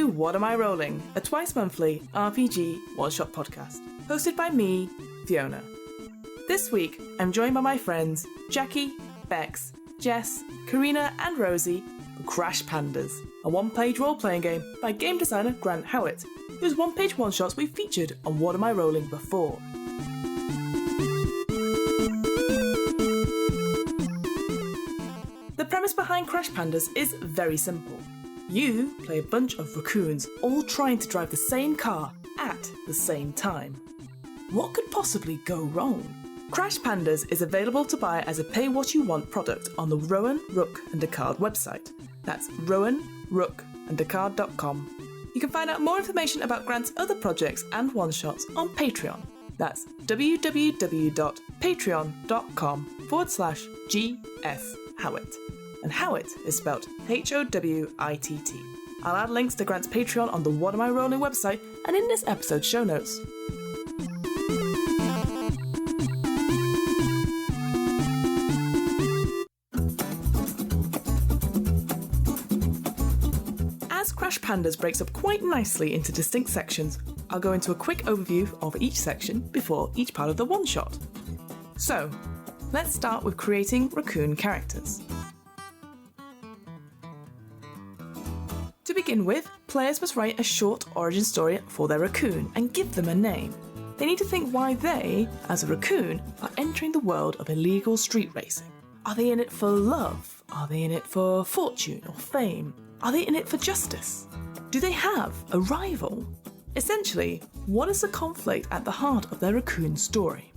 to What Am I Rolling, a twice-monthly RPG one-shot podcast, hosted by me, Fiona. This week, I'm joined by my friends Jackie, Bex, Jess, Carina and Rosie for Crash Pandas, a one-page role-playing game by game designer Grant Howat, whose one-page one-shots we've featured on What Am I Rolling before. The premise behind Crash Pandas is very simple. You play a bunch of raccoons all trying to drive the same car at the same time. What could possibly go wrong? Crash Pandas is available to buy as a pay-what-you-want product on the Rowan, Rook and Descartes website. That's Rowan, Rook and Descartes.com. You can find out more information about Grant's other projects and one-shots on Patreon. That's www.patreon.com/GS Howat. And Howat is spelled Howittt. I'll add links to Grant's Patreon on the What Am I Rolling website and in this episode's show notes. As Crash Pandas breaks up quite nicely into distinct sections, I'll go into a quick overview of each section before each part of the one-shot. So, let's start with creating raccoon characters. To begin with, players must write a short origin story for their raccoon and give them a name. They need to think why they, as a raccoon, are entering the world of illegal street racing. Are they in it for love? Are they in it for fortune or fame? Are they in it for justice? Do they have a rival? Essentially, what is the conflict at the heart of their raccoon story?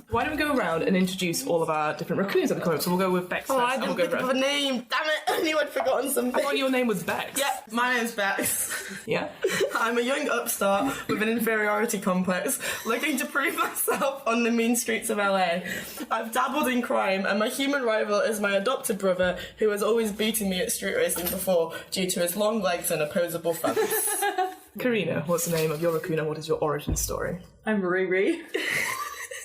Why don't we go around and introduce all of our different raccoons at the moment? So we'll go with Bex first. I didn't think of a name. Damn it, I knew I'd forgotten something. I thought your name was Bex. Yeah, my name's Bex. Yeah? I'm a young upstart with an inferiority complex, looking to prove myself on the mean streets of LA. I've dabbled in crime, and my human rival is my adopted brother, who has always beaten me at street racing before due to his long legs and opposable thumbs. Carina, what's the name of your raccoon and what is your origin story? I'm Riri.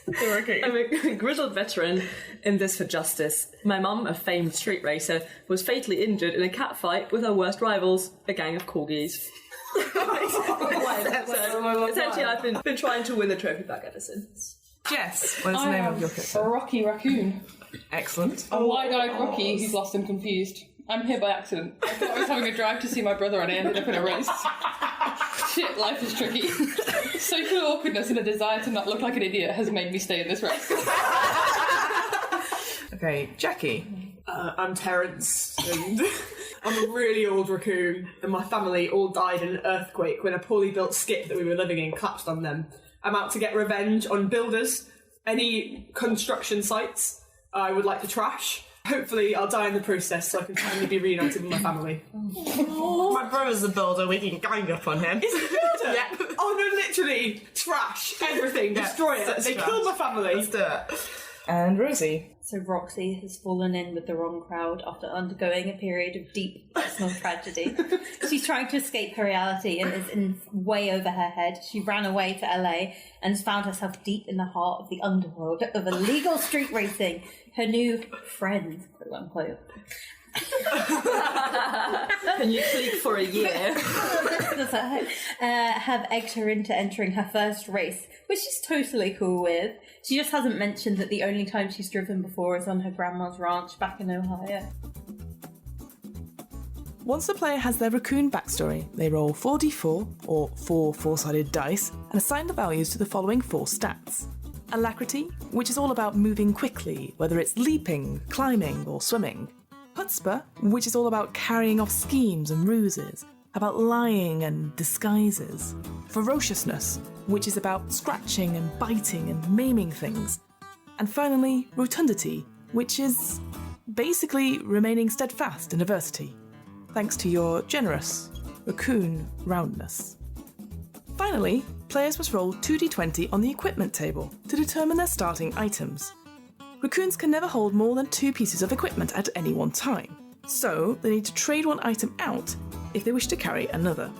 I'm a grizzled veteran in this for justice. My mum, a famed street racer, was fatally injured in a cat fight with her worst rivals, a gang of corgis. Essentially, I've been trying to win the trophy back ever since. Jess, what is the name of your character? A Rocky Raccoon. Excellent. A wide-eyed Rocky who's lost and confused. I'm here by accident. I thought I was having a drive to see my brother and I ended up in a race. Shit, life is tricky. Social awkwardness and a desire to not look like an idiot has made me stay in this race. Okay, Jackie. I'm Terence, and I'm a really old raccoon, and my family all died in an earthquake when a poorly built skip that we were living in collapsed on them. I'm out to get revenge on builders, any construction sites I would like to trash. Hopefully I'll die in the process so I can finally be reunited with my family. My brother's a builder, we can gang up on him. Is he a builder? Yeah. Oh no, literally, trash everything, destroy it. They killed my family. Let's do it. And Rosie. So Roxy has fallen in with the wrong crowd after undergoing a period of deep personal tragedy. She's trying to escape her reality and is in way over her head. She ran away to LA and has found herself deep in the heart of the underworld of illegal street racing. Her new friends, quote unquote. Can you sleep for a year? Have egged her into entering her first race, which she's totally cool with. She just hasn't mentioned that the only time she's driven before is on her grandma's ranch back in Ohio. Once the player has their raccoon backstory, they roll 4d4, or 4 four-sided dice, and assign the values to the following 4 stats. Alacrity, which is all about moving quickly, whether it's leaping, climbing, or swimming. Chutzpah, which is all about carrying off schemes and ruses, about lying and disguises. Ferociousness, which is about scratching and biting and maiming things. And finally, rotundity, which is basically remaining steadfast in adversity, thanks to your generous raccoon roundness. Finally, players must roll 2d20 on the equipment table to determine their starting items. Raccoons can never hold more than 2 pieces of equipment at any one time, so they need to trade one item out if they wish to carry another.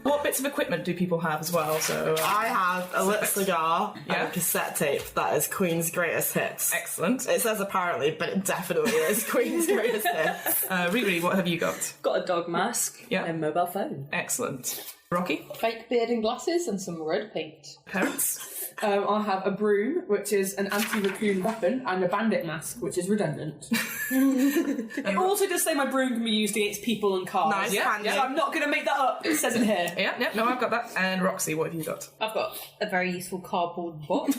What bits of equipment do people have as well? So I have a lit cigar Yeah. and a cassette tape that is Queen's greatest hits. excellent. It says apparently, but it definitely is Queen's greatest hits. Riri, what have you got? Got a dog mask Yeah. and a mobile phone. Excellent. Rocky? Fake beard and glasses and some red paint. Parents? I have a broom, which is an anti-raccoon weapon, and a bandit mask, which is redundant. It also does say my broom can be used against people and cars. Nice, Yeah, fancy. So I'm not going to make that up. It says it here. Yeah, no, I've got that. And Roxy, what have you got? I've got A very useful cardboard box.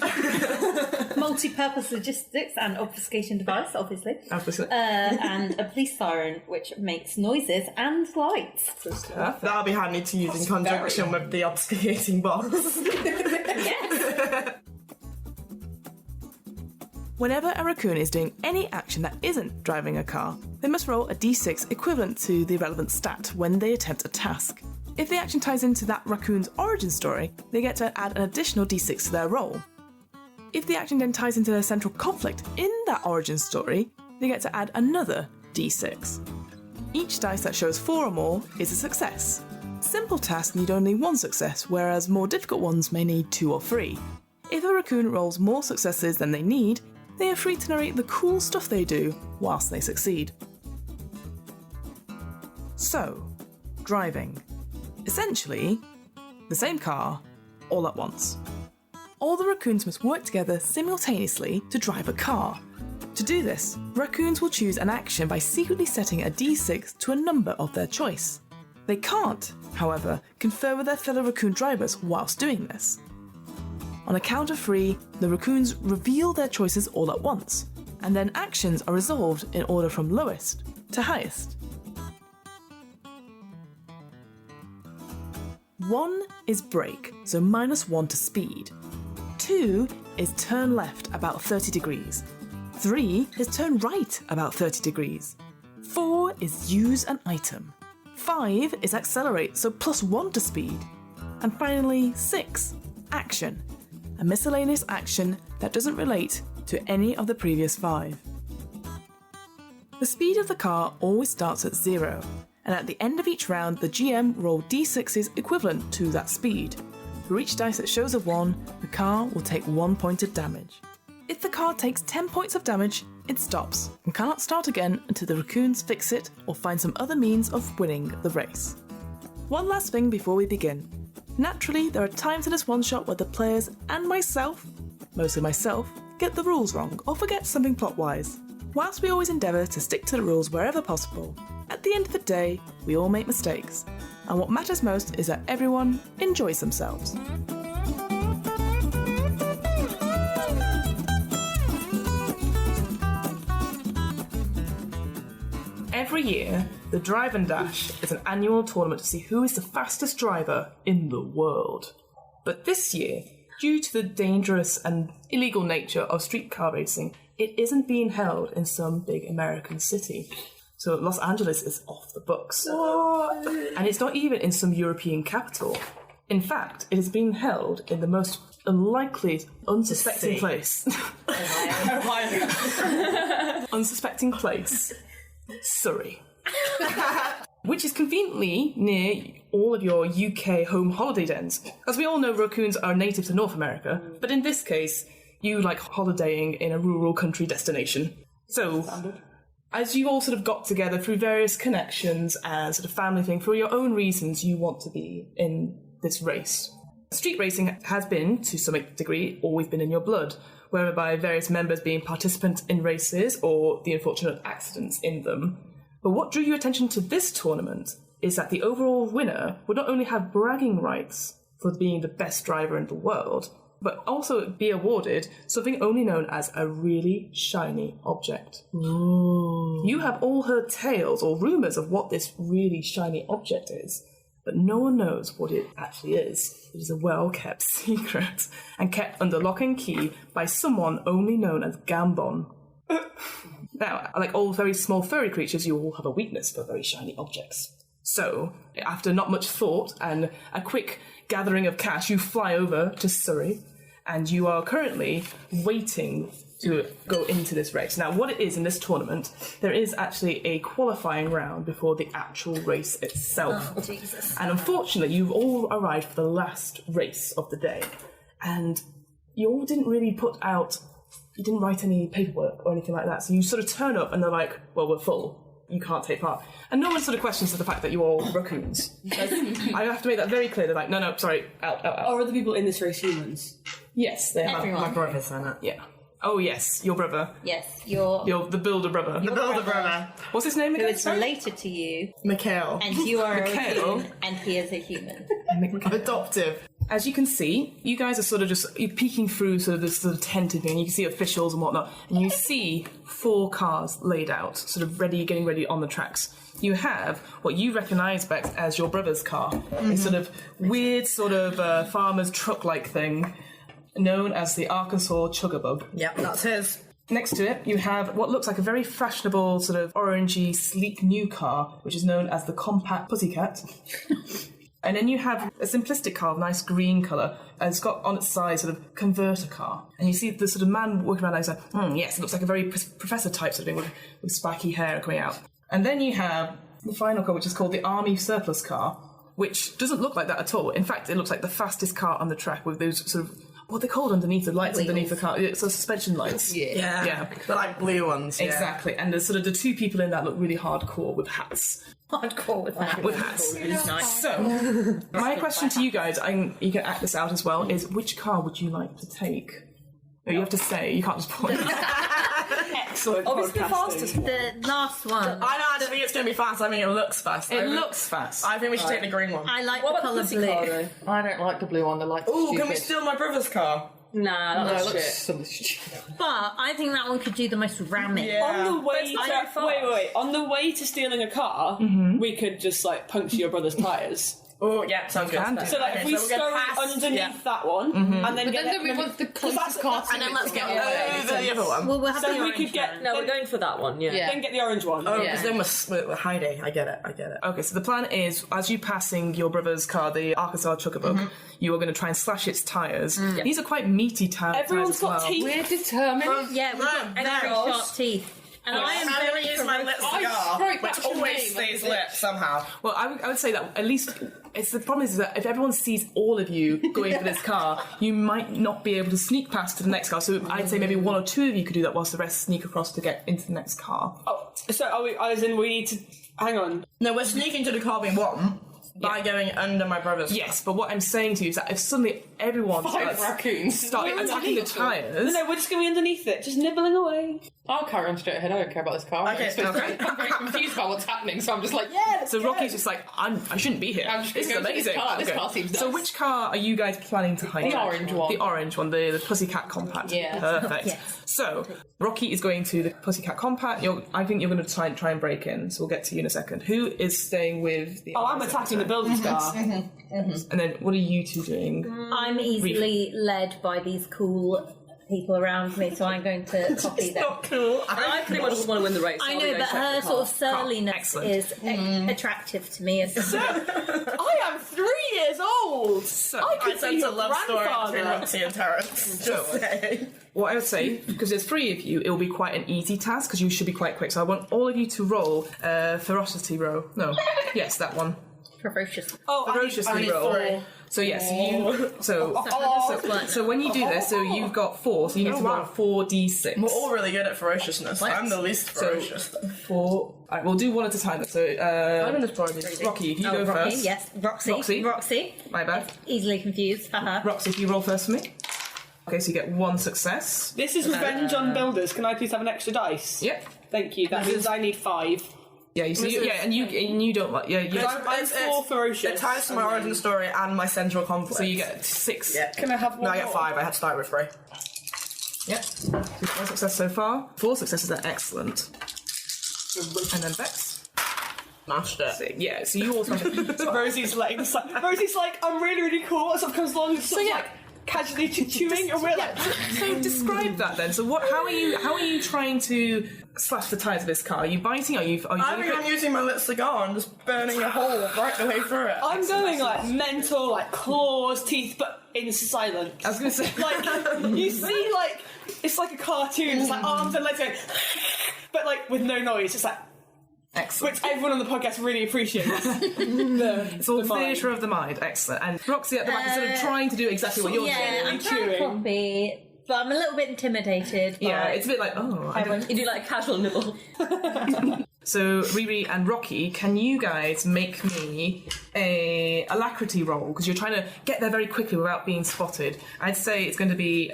Multi-purpose logistics and obfuscation device, obviously. Obviously. And a police siren, which makes noises and lights. Perfect. That'll be handy to use in conjunction with the obfuscating box. Yes. Whenever a raccoon is doing any action that isn't driving a car, they must roll a d6 equivalent to the relevant stat when they attempt a task. If the action ties into that raccoon's origin story, they get to add an additional d6 to their roll. If the action then ties into their central conflict in that origin story, they get to add another d6. Each dice that shows 4 or more is a success. Simple tasks need only 1 success, whereas more difficult ones may need 2 or 3. If a raccoon rolls more successes than they need, they are free to narrate the cool stuff they do whilst they succeed. So, driving. Essentially, the same car, all at once. All the raccoons must work together simultaneously to drive a car. To do this, raccoons will choose an action by secretly setting a d6 to a number of their choice. They can't, however, confer with their fellow raccoon drivers whilst doing this. On a count of 3, the raccoons reveal their choices all at once, and then actions are resolved in order from lowest to highest. 1 is brake, so -1 to speed. 2 is turn left about 30 degrees. 3 is turn right about 30 degrees. 4 is use an item. 5 is accelerate, so +1 to speed. And finally, 6, action, a miscellaneous action that doesn't relate to any of the previous 5. The speed of the car always starts at 0, and at the end of each round, the GM roll d6s equivalent to that speed. For each dice that shows a 1, the car will take 1 point of damage. If the car takes 10 points of damage, it stops and cannot start again until the raccoons fix it or find some other means of winning the race. One last thing before we begin. Naturally, there are times in this one-shot where the players and myself, mostly myself, get the rules wrong or forget something plot-wise. Whilst we always endeavour to stick to the rules wherever possible, at the end of the day, we all make mistakes. And what matters most is that everyone enjoys themselves. Every year, the Drive and Dash is an annual tournament to see who is the fastest driver in the world. But this year, due to the dangerous and illegal nature of streetcar racing, it isn't being held in some big American city. So Los Angeles is off the books. What? And it's not even in some European capital. In fact, it is being held in the most unlikely, unsuspecting place. Unsuspecting place. Surrey. Which is conveniently near all of your UK home holiday dens. As we all know, raccoons are native to North America, but in this case, you like holidaying in a rural country destination. So, as you all sort of got together through various connections and sort of family thing, for your own reasons, you want to be in this race. Street racing has been, to some degree, always been in your blood, whereby various members being participants in races or the unfortunate accidents in them. But what drew your attention to this tournament is that the overall winner would not only have bragging rights for being the best driver in the world, but also be awarded something only known as a really shiny object. Ooh. You have all heard tales or rumours of what this really shiny object is, but no one knows what it actually is. It is a well-kept secret, and kept under lock and key by someone only known as Gambon. Now, like all very small furry creatures, you all have a weakness for very shiny objects. So, after not much thought and a quick gathering of cash, you fly over to Surrey, and you are currently waiting to go into this race. Now, what it is in this tournament, there is actually a qualifying round before the actual race itself. Oh, Jesus. And unfortunately, you've all arrived for the last race of the day. And you all didn't really you didn't write any paperwork or anything like that. So you sort of turn up and they're like, well, we're full. You can't take part. And no one sort of questions the fact that you're all raccoons. I have to make that very clear. They're like, no, sorry, out. Are other people in this race humans? Yes, they are. Everyone. My brother's in it. Yeah. Oh, yes, your brother. Yes, you're You're the builder brother. The builder brother. What's his name who again? is related to you, Mikhail. and you are a Mikhail? raccoon, and he is a human. Adoptive. As you can see, you guys are sort of you're peeking through sort of this sort of tented thing, and you can see officials and whatnot, and you see 4 cars laid out, sort of getting ready on the tracks. You have what you recognise, Bex, as your brother's car. A sort of weird sort of farmer's truck-like thing, known as the Arkansas Chuggabug. Yep, that's his. Next to it, you have what looks like a very fashionable, sort of orangey, sleek new car, which is known as the Compact Pussycat. And then you have a simplistic car of nice green colour, and it's got on its side sort of converter car. And you see the sort of man walking around there, he's like, yes, it looks like a very professor type sort of thing with spiky hair coming out. And then you have the final car, which is called the Army Surplus car, which doesn't look like that at all. In fact, it looks like the fastest car on the track with those sort of, what they're called underneath, the lights underneath the car. It's so suspension lights. Yeah. They're like blue ones. Exactly. And there's sort of the 2 people in that look really hardcore with hats. Hardcore with that. With hats. Nice. So, my question to you guys, you can act this out as well, is which car would you like to take? No, you have to say, you can't just point. Excellent. Obviously, the podcasting. fastest one. The last one. I don't think it's going to be fast. I mean, it looks fast. It looks fast. I think we should take the green one. I like What the about colour the pussy blue. car, though? I don't like the blue one. I like the Ooh, stupid. can we steal my brother's car? Nah, No, that's it looks shit. so stupid. But I think that one could do the most ramming. Yeah. On the way But it's not very wait. On the way to stealing a car, we could just like puncture your brother's tyres. Oh, yeah, sounds good. can do. So like if we so we're gonna scurry pass- underneath that one, and then But get then we want the closest car to and then it let's to get get away. Over the other one. Well, we'll have So the we orange could get one. No, we're going for that one, yeah. Yeah. then get the orange one. Oh, Yeah. because then we're hiding. I get it. Okay, so the plan is, as you passing your brother's car, the Arkansas Chuggabug, you are going to try and slash its tyres. These are quite meaty tyres Everyone's as got well. teeth. We're determined. Yeah, we've got very sharp teeth. And I am I'm very going to use my lips I cigar, strike which back your always name, stays that's it. lit somehow. Well, I would say that at least the problem is that if everyone sees all of you going for this car, you might not be able to sneak past to the next car. So I'd say maybe 1 or 2 of you could do that whilst the rest sneak across to get into the next car. Oh, so are we? As in, we need to hang on. No, we're sneaking to the car we want by going under my brother's. Yes, but what I'm saying to you is that if suddenly everyone starts raccoons. attacking the tyres... No, we're just going to be underneath it, just nibbling away. I'll carry on straight ahead. I don't care about this car. Okay, okay. I'm very confused about what's happening, so I'm just like, yeah. So Rocky's just like, I shouldn't be here. I'm just This is gonna go to this amazing. car. This car seems So nice. which car are you guys planning to hijack? The orange one. The orange one, the Pussycat Compact. Yeah. Perfect. Yes. So Rocky is going to the Pussycat Compact. I think you're going to try and break in. So we'll get to you in a second. Who is staying with the? Oh, I'm attacking the building car. And then what are you two doing? I'm easily led by these cool people around me, so I'm going to copy them. Not cool. I pretty much want to win the race. I I'll know, go but check her the sort car. of surliness Excellent. is attractive to me. As I am 3 years old. So I I could sense be a your love story between grandfather. Roxy and Terrence. Just saying. what I would say, because there's 3 of you, it will be quite an easy task because you should be quite quick. So I want all of you to roll ferocity row. No, yes, that one. ferocious. Oh, Ferociously roll. 3. So yes, so when you do this, so you've got 4, so you need to roll 4d6. We're all really good at ferociousness. I'm the least ferocious. 4. Alright, we'll do one at a time. So Rocky, if you go Rocky, first. yes. Roxy. Roxy. My bad. Easily confused. Haha. Roxy, if you roll first for me. Okay, so you get 1 success. This is revenge on builders. Can I please have an extra dice? Yep. Thank you. That means I need 5. Yeah, and you don't like. Yeah, you. I'm 4 ferocious. It ties to my origin story and my central conflict. So you get 6. Yeah. Can I have one No, I get more? 5. I had to start with 3. Yep. So 1 success so far. 4 successes are excellent. And then Bex. Smashed it. So, yeah, so you also. Rosie's like, I'm really, really cool. As comes along, and sort of like casually chewing, and we're like, So describe that then. So what? How are you trying to slash the tyres of this car? Are you biting? Are you? I think I'm using my lit cigar and just burning a hole right the way through it. I'm going like mental, like claws, teeth, but in silence. I was going to say. Like you see, like it's like a cartoon. It's like arms and legs going, but like with no noise. It's like. Excellent. Which everyone on the podcast really appreciates. It's all theatre of the mind. Excellent. And Roxy at the back is sort of trying to do exactly what you're doing. I'm trying to copy, but I'm a little bit intimidated. Yeah, it's a bit like, You do like a casual nibble. So, Riri and Rocky, can you guys make me a alacrity roll? Because you're trying to get there very quickly without being spotted. I'd say it's going to be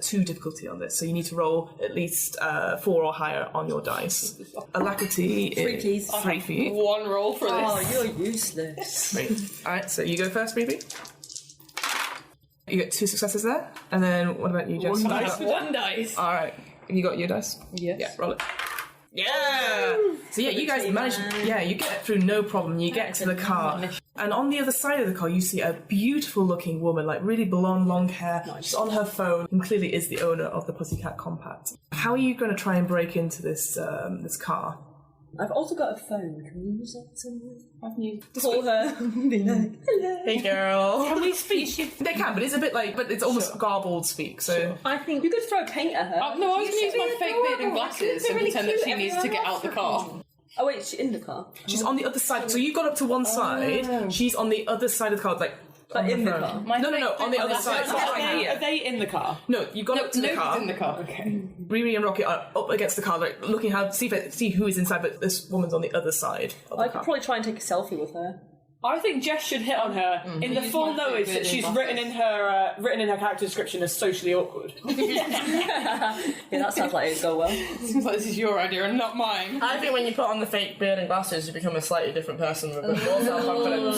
2 difficulty on this, so you need to roll at least 4 or higher on your dice. Alacrity is 3 for you. 1 roll for this. Oh, you're useless. 3. Alright, so you go first, Riri. You get 2 successes there. And then, what about you, Jess? 1 dice. 1 dice. Alright, have you got your dice? Yes. Yeah, roll it. Yeah! So yeah, you guys manage, you get through no problem, you get to the car. And on the other side of the car, you see a beautiful looking woman, like really blonde, long hair. She's on her phone and clearly is the owner of the Pussycat Compact. How are you going to try and break into this this car? I've also got a phone. Can we use that somewhere? I've used Call her. Be like, hello. Hey girl. Can we speak? They can, but it's a bit like, but it's almost garbled speak, so... I think you could throw paint at her. no, I was going to use my fake beard and glasses and pretend that she needs to get out the car. Oh wait, she's in the car. She's on the other side, so you've got up to one side, she's on the other side of the car, like... But in the car. No, on the other side. Are they in the car? No, you got up to the car. in the car. Okay. Riri and Rocket are up against the car, like looking see who is inside, but this woman's on the other side of the I could car. probably try and take a selfie with her. I think Jess should hit on her in the full my knowledge favourite that she's in written in her character description as socially awkward. Yeah, that sounds like it would go well. Seems like this is your idea and not mine. I think when you put on the fake beard and glasses, you become a slightly different person with a bit more self-confidence.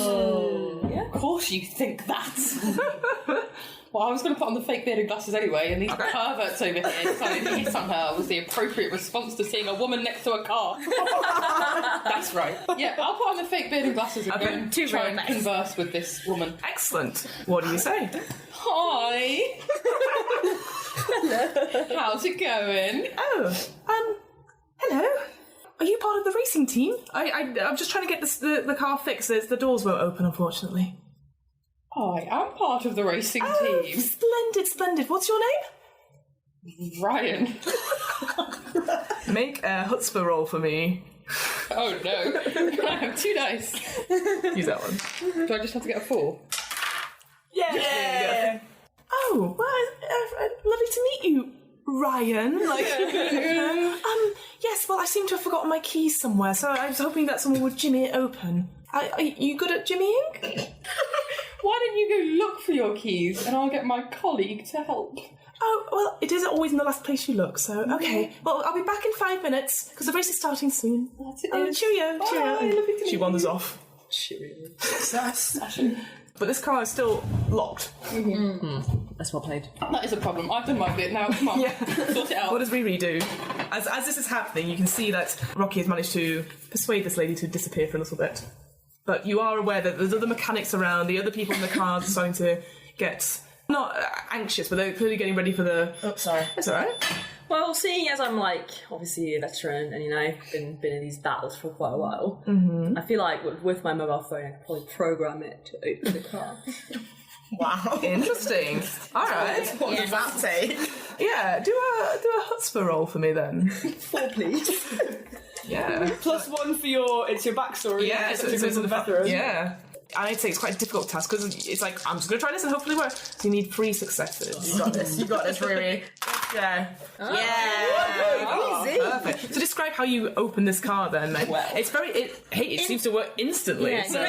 Of course you think that. Well, I was going to put on the fake beard and glasses anyway, and these perverts over here decided to hit on her was the appropriate response to seeing a woman next to a car. That's right. Yeah, I'll put on the fake beard and glasses and go and try and converse with this woman. Excellent. What do you say? Hi. Hello. How's it going? Oh, hello. Are you part of the racing team? I'm just trying to get the car fixed. The doors won't open, unfortunately. I am part of the racing team. Splendid. What's your name? Ryan. Make a chutzpah roll for me. Oh no. Can I have 2 dice? Use that one. Do I just have to get a 4? Yeah. Oh, well, lovely to meet you, Ryan. Yes. Well, I seem to have forgotten my keys somewhere, so I was hoping that someone would jimmy it open. Are you good at jimmying? Why don't you go look for your keys and I'll get my colleague to help? Oh, well, it isn't always in the last place you look, so okay. Well, I'll be back in 5 minutes, because the race is starting soon. Cheerio. She wanders off. Cheerio. Success. But this car is still locked. That's well played. That is a problem. I've done my bit now. Come on, sort it out. What does Riri do? As this is happening, you can see that Rocky has managed to persuade this lady to disappear for a little bit. But you are aware that there's other mechanics around, the other people in the car are starting to get, not anxious, but they're clearly getting ready for the... Oh, sorry. It's alright. Well, seeing as I'm obviously a veteran and been in these battles for quite a while, I feel like with my mobile phone I could probably program it to open the car. Wow. Interesting. Alright. What does that take? Yeah, do a chutzpah roll for me then. 4, please. Yeah. +1 for your backstory. Yeah, so it's the veteran. Yeah. I'd say it's quite a difficult task because it's like, I'm just going to try this and hopefully work. So you need 3 successes. You got this, Riri. Yeah. Easy. Perfect. So describe how you open this car then. Well, it's it seems to work instantly. Yeah, so.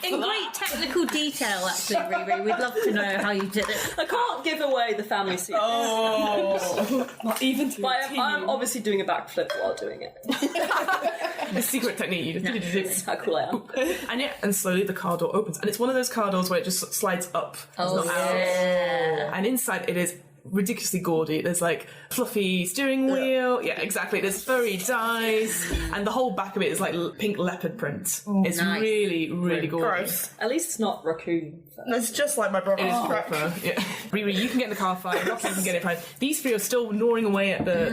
in great technical detail, actually, Riri. We'd love to know how you did it. I can't give away the family secret. Oh. Not even to But a team. I'm obviously doing a backflip while doing it. A secret technique. You just That's how cool I am. and slowly the car door opens. And it's one of those car doors where it just slides up. It's not out. And inside it is ridiculously gaudy. There's like fluffy steering wheel. Yeah, exactly. There's furry dice, and the whole back of it is like pink leopard print. It's nice. really gorgeous. Gross. At least it's not raccoon. That's just like my brother's crack. Yeah. Riri, you can get in the car fine. Rocky, you can get in fine. These 3 are still gnawing away at the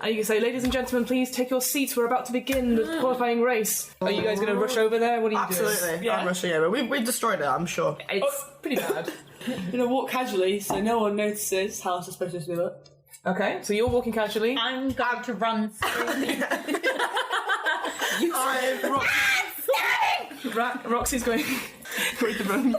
and you can say, ladies and gentlemen, please take your seats. We're about to begin the qualifying race. Are you guys going to rush over there? What are you doing? Absolutely. Yeah. I'm rushing over. We destroyed it, I'm sure. It's pretty bad. I'm gonna walk casually so no one notices how suspicious we look. Okay, so you're walking casually. I'm going to run through. Roxy's going through the room.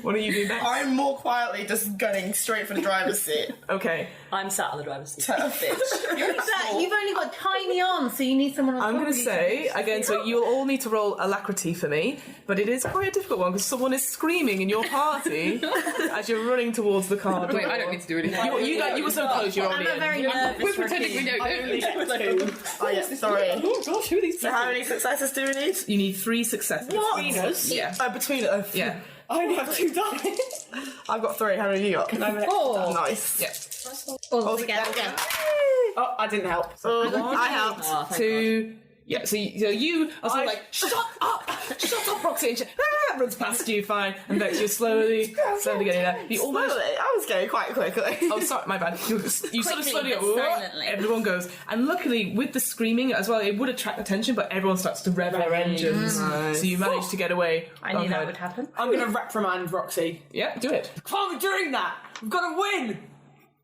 What are you doing next? I'm more quietly just gunning straight for the driver's seat. Okay. I'm sat on the driver's seat. You've only got tiny arms, so you need someone on I'm top going of to you. say, again, so you'll all need to roll alacrity for me, but it is quite a difficult one because someone is screaming in your party as you're running towards the car door. Wait, I don't need to do anything. You were so close, you're I'm already a in. very nervous We're pretending we don't know. Oh yeah, sorry. Oh gosh, who are these So how many successes do we need? You need 3 successes. Between us. Yeah. Between us. Yeah. I only have 2 dice. I've got 3. How many have you got? Can I have an extra 4 die? Nice. Yeah. all together. Again. Oh, I didn't help. I helped. Oh, thank 2. Yeah, so you are sort of like, shut up, Roxy, and she runs past you, fine, and Bex, you're slowly getting there. You almost, I was going quite quickly. oh, sorry, my bad. You sort of Quickly, slowly but go, silently. everyone goes, and luckily, with the screaming as well, it would attract attention, but everyone starts to rev their engines, so you manage to get away. I knew that would happen. I'm going to reprimand Roxy. Yeah, do it. Can't be doing that! We've got to win!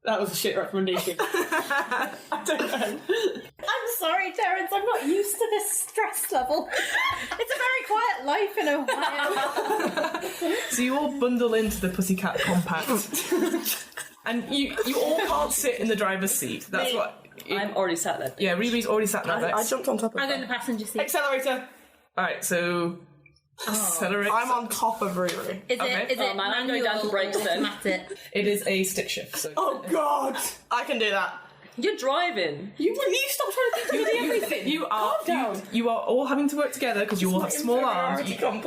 That was a shit recommendation. I don't know. I'm sorry, Terence, I'm not used to this stress level. It's a very quiet life in Ohio. So you all bundle into the Pussycat Compact, and you all can't sit in the driver's seat. That's what... I'm already sat there. Yeah, Riri's already sat there, Bex. I jumped on top of I'm her. in the passenger seat. Accelerator. Alright, so... Accelerate. I'm on top of Riri. Is Okay. it Oh, man, I'm going down to manual brakes or then. automatic? It is a stick shift, so... Oh God! I can do that. You're driving. You stop trying to think of everything. You are you are all having to work together because you all have small arms. You can't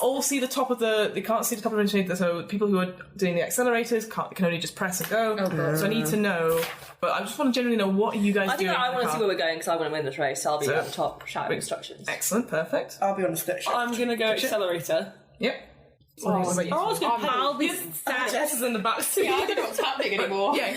all see the top of the. They can't see the top of the machine. So people who are doing the accelerators can only just press and go. So I need to know. But I just want to generally know what are you guys I think doing. I want to in the see car. where we're going because I want to win this race. So I'll be So- at the top shouting instructions. Excellent, perfect. I'll be on the stick shift. I'm going to go accelerator. Yep. What about you? I was going to I'll be sad. Jess is in the back seat. Yeah, I don't know what's happening anymore. Yeah,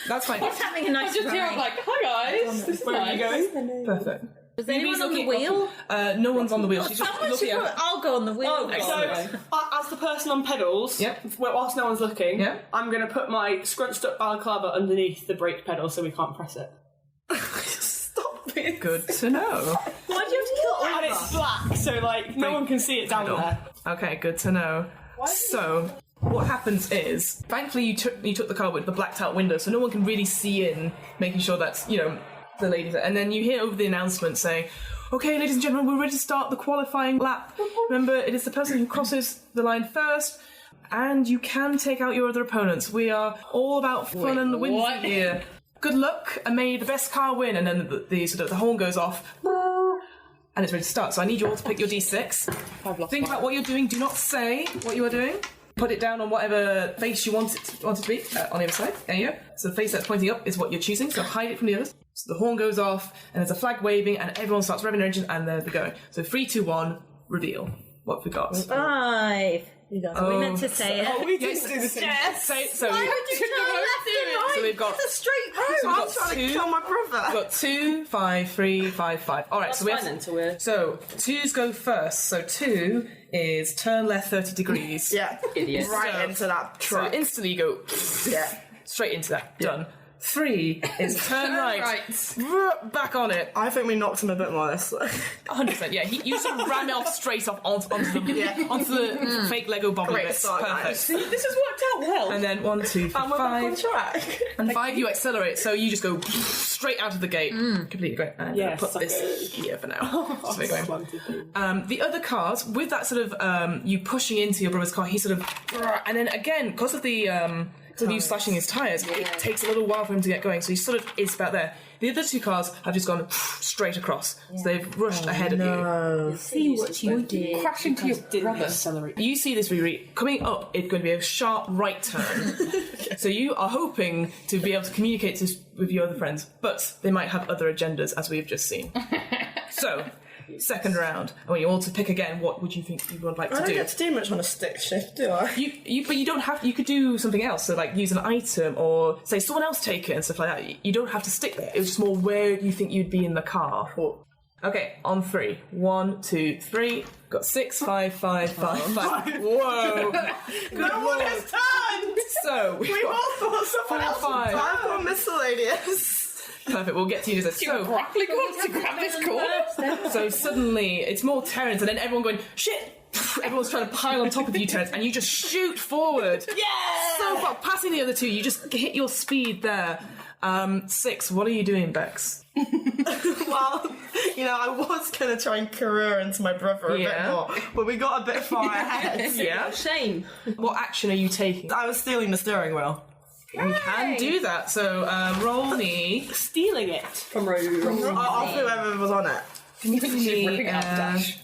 that's fine. It's having a nice I just hear ride. I'm like, hi guys. This is Where are you nice. going? Perfect. Was anyone on the wheel? No one's on the wheel. She's just Someone should looking put, at. I'll go on the wheel. Oh, So, as the person on pedals, Yep. whilst no one's looking, Yeah. I'm going to put my scrunched up balaclava underneath the brake pedal so we can't press it. Stop it. Good to know. Why do you have to kill all And of it's us? black, so like no one can see it down there. Okay, good to know. So, what happens is, thankfully you took the car with the blacked out window, so no one can really see in, making sure that's, the ladies. And then you hear over the announcement saying, okay, ladies and gentlemen, we're ready to start the qualifying lap. Remember, it is the person who crosses the line first, and you can take out your other opponents. We are all about fun and the wins what? here. Good luck, and may the best car win. And then the horn goes off. And it's ready to start. So I need you all to pick your D6. Think about what you're doing. Do not say what you are doing. Put it down on whatever face you want it to be on the other side. There you go. So the face that's pointing up is what you're choosing. So hide it from the others. So the horn goes off, and there's a flag waving, and everyone starts revving their engine, and there we go. So 3, 2, 1, reveal. What have we got? 5. We meant to say it. Oh, we didn't do the thing. Say it. So Why would you turn left and right? So we've got- It's a straight road. so we've I'm got trying to 2. kill my brother. We've got 2, 5, 3, 5, 5. All right, That's so we fine have. then, so we're So 2s go first. So 2 is turn left 30 degrees. Yeah. idiots. Right into that So truck. instantly you go Yeah. straight into that. Done. 3 is turn right. Back on it. I think we knocked him a bit more this way. 100%. Yeah, you sort of ran off straight off onto the fake Lego bomb Great bits. start, Perfect. guys. This has worked out well. And then 1, 2, 3, And we're back on 5. track. And 5 you accelerate, so you just go straight out of the gate. Completely great. And Yeah, put suck this here for now. So we're going. Planted. The other cars, with that sort of you pushing into your brother's car, he sort of, and then again, because of the you slashing his tyres, it takes a little while for him to get going, so he sort of is about there. The other 2 cars have just gone straight across, so they've rushed ahead of you. See what you did. Crash into your brother. Accelerate. You see this Riri coming up. It's going to be a sharp right turn. So you are hoping to be able to communicate this with your other friends, but they might have other agendas, as we've just seen. So, second round, I want you all to pick again. What would you think you would like I to don't do? get to do much on a stick shift, do I? But you don't have. You could do something else. So like use an item or say someone else take it and stuff like that. You don't have to stick there. It was just more where you think you'd be in the car. Okay, on 3. 1, 2, 3. Got 6, 5, 5, 5, 5. Whoa! No one has turned! So we've We got all thought someone else would 5. die for miscellaneous. Perfect, we'll get to you in a second. So, Broccoli wants to grab this corner. so suddenly it's more Terrence, and then everyone going, shit! Everyone's trying to pile on top of you, Terrence, and you just shoot forward. Yeah! So far, passing the other two, you just hit your speed there. 6, what are you doing, Bex? Well, I was going to try and career into my brother a bit more, but we got a bit far ahead. Yeah? Shame. What action are you taking? I was stealing the steering wheel. You can do that, so roll me. Stealing it. From Rosie. Off whoever was on it. Can you do me? ripping out the dash.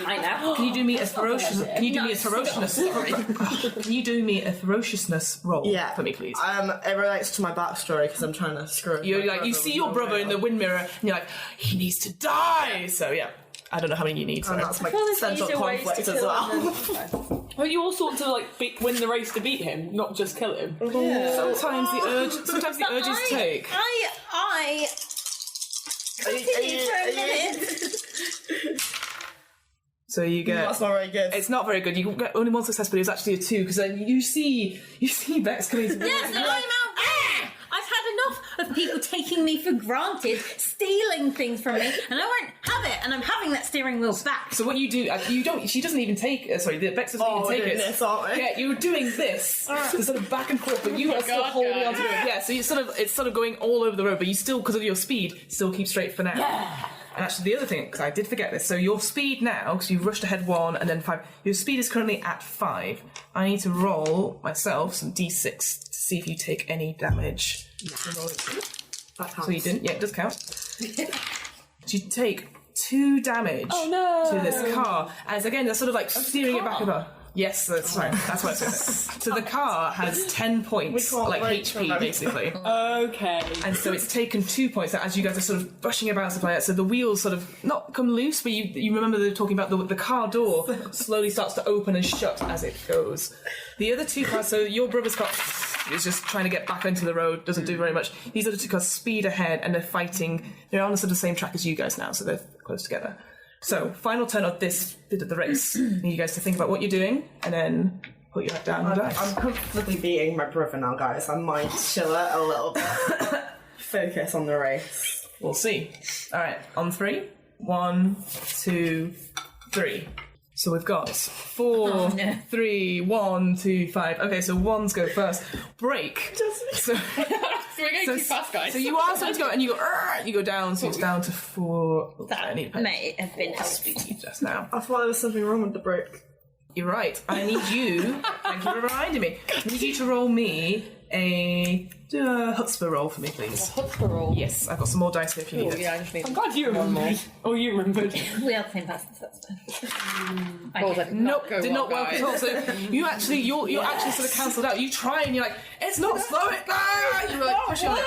Right now. Can you do me a ferocious? Can you do me a ferociousness? Can you do me a ferociousness roll Yeah. for me, please? It relates to my backstory because I'm trying to screw. You're like, you see your brother in the wind mirror, and you're like, he needs to die. So yeah, I don't know how many you need. And Sorry. that's my Well, there's central easier ways conflict to as kill well. them. Well, you also want to win the race to beat him, not just kill him. Sometimes the urges take. I continued for a minute. So you get. That's not very good. It's not very good. You get only one success, but it was actually a 2 because then you see Bex coming. Yes, no, I'm out. I've had enough of people taking me for granted, stealing things from me, and I won't have it. And I'm having that steering wheel back. So what you do, you don't. She doesn't even take. Sorry, Bex doesn't even take doing it. this, aren't we? Yeah, you were doing this, the sort of back and forth, but you are still holding onto it. Yeah, so it's sort of going all over the road, but you still, because of your speed, still keep straight for now. Yeah. And actually, the other thing, because I did forget this, so your speed now, because you've rushed ahead 1 and then 5, your speed is currently at 5. I need to roll myself some d6 to see if you take any damage. That counts. So you didn't? Yeah, it does count. So you take 2 damage to this car, as again, they're sort of like steering it back over. Yes, that's right. That's what I said. So the car has 10 points, like HP, basically. Okay. And so it's taken 2 points as you guys are sort of brushing about stuff like that. So the wheels sort of not come loose, but you remember they were talking about the car door slowly starts to open and shut as it goes. The other 2 cars, so your brother's car is just trying to get back onto the road, doesn't do very much. These other 2 cars speed ahead and they're fighting. They're on the sort of same track as you guys now, so they're close together. So, final turn of this bit of the race. I need you guys to think about what you're doing, and then put your head down and die. I'm comfortably beating my brother now, guys. I might chill it a little bit. Focus on the race. We'll see. Alright, on 3. 1, 2, 3. So we've got 4, 3, 1, 2, 5. Okay, so 1's go first. Break. So we're going too fast, guys. So you are supposed to go, and you go down, so it's down to 4. That may have been helpful. Just now. I thought there was something wrong with the brake. You're right. I need you. Thank you for reminding me. I need you to roll me a chutzpah roll for me, please. Chutzpah roll? Yes, I've got some more dice here if you need it. Yeah, I just need I'm glad you remembered. Oh, you remembered. We are the same person, so that's fine. Nope, did not work at all. So you're actually sort of cancelled out. You try and you're like, it's not slowing down. You're like pushing on it.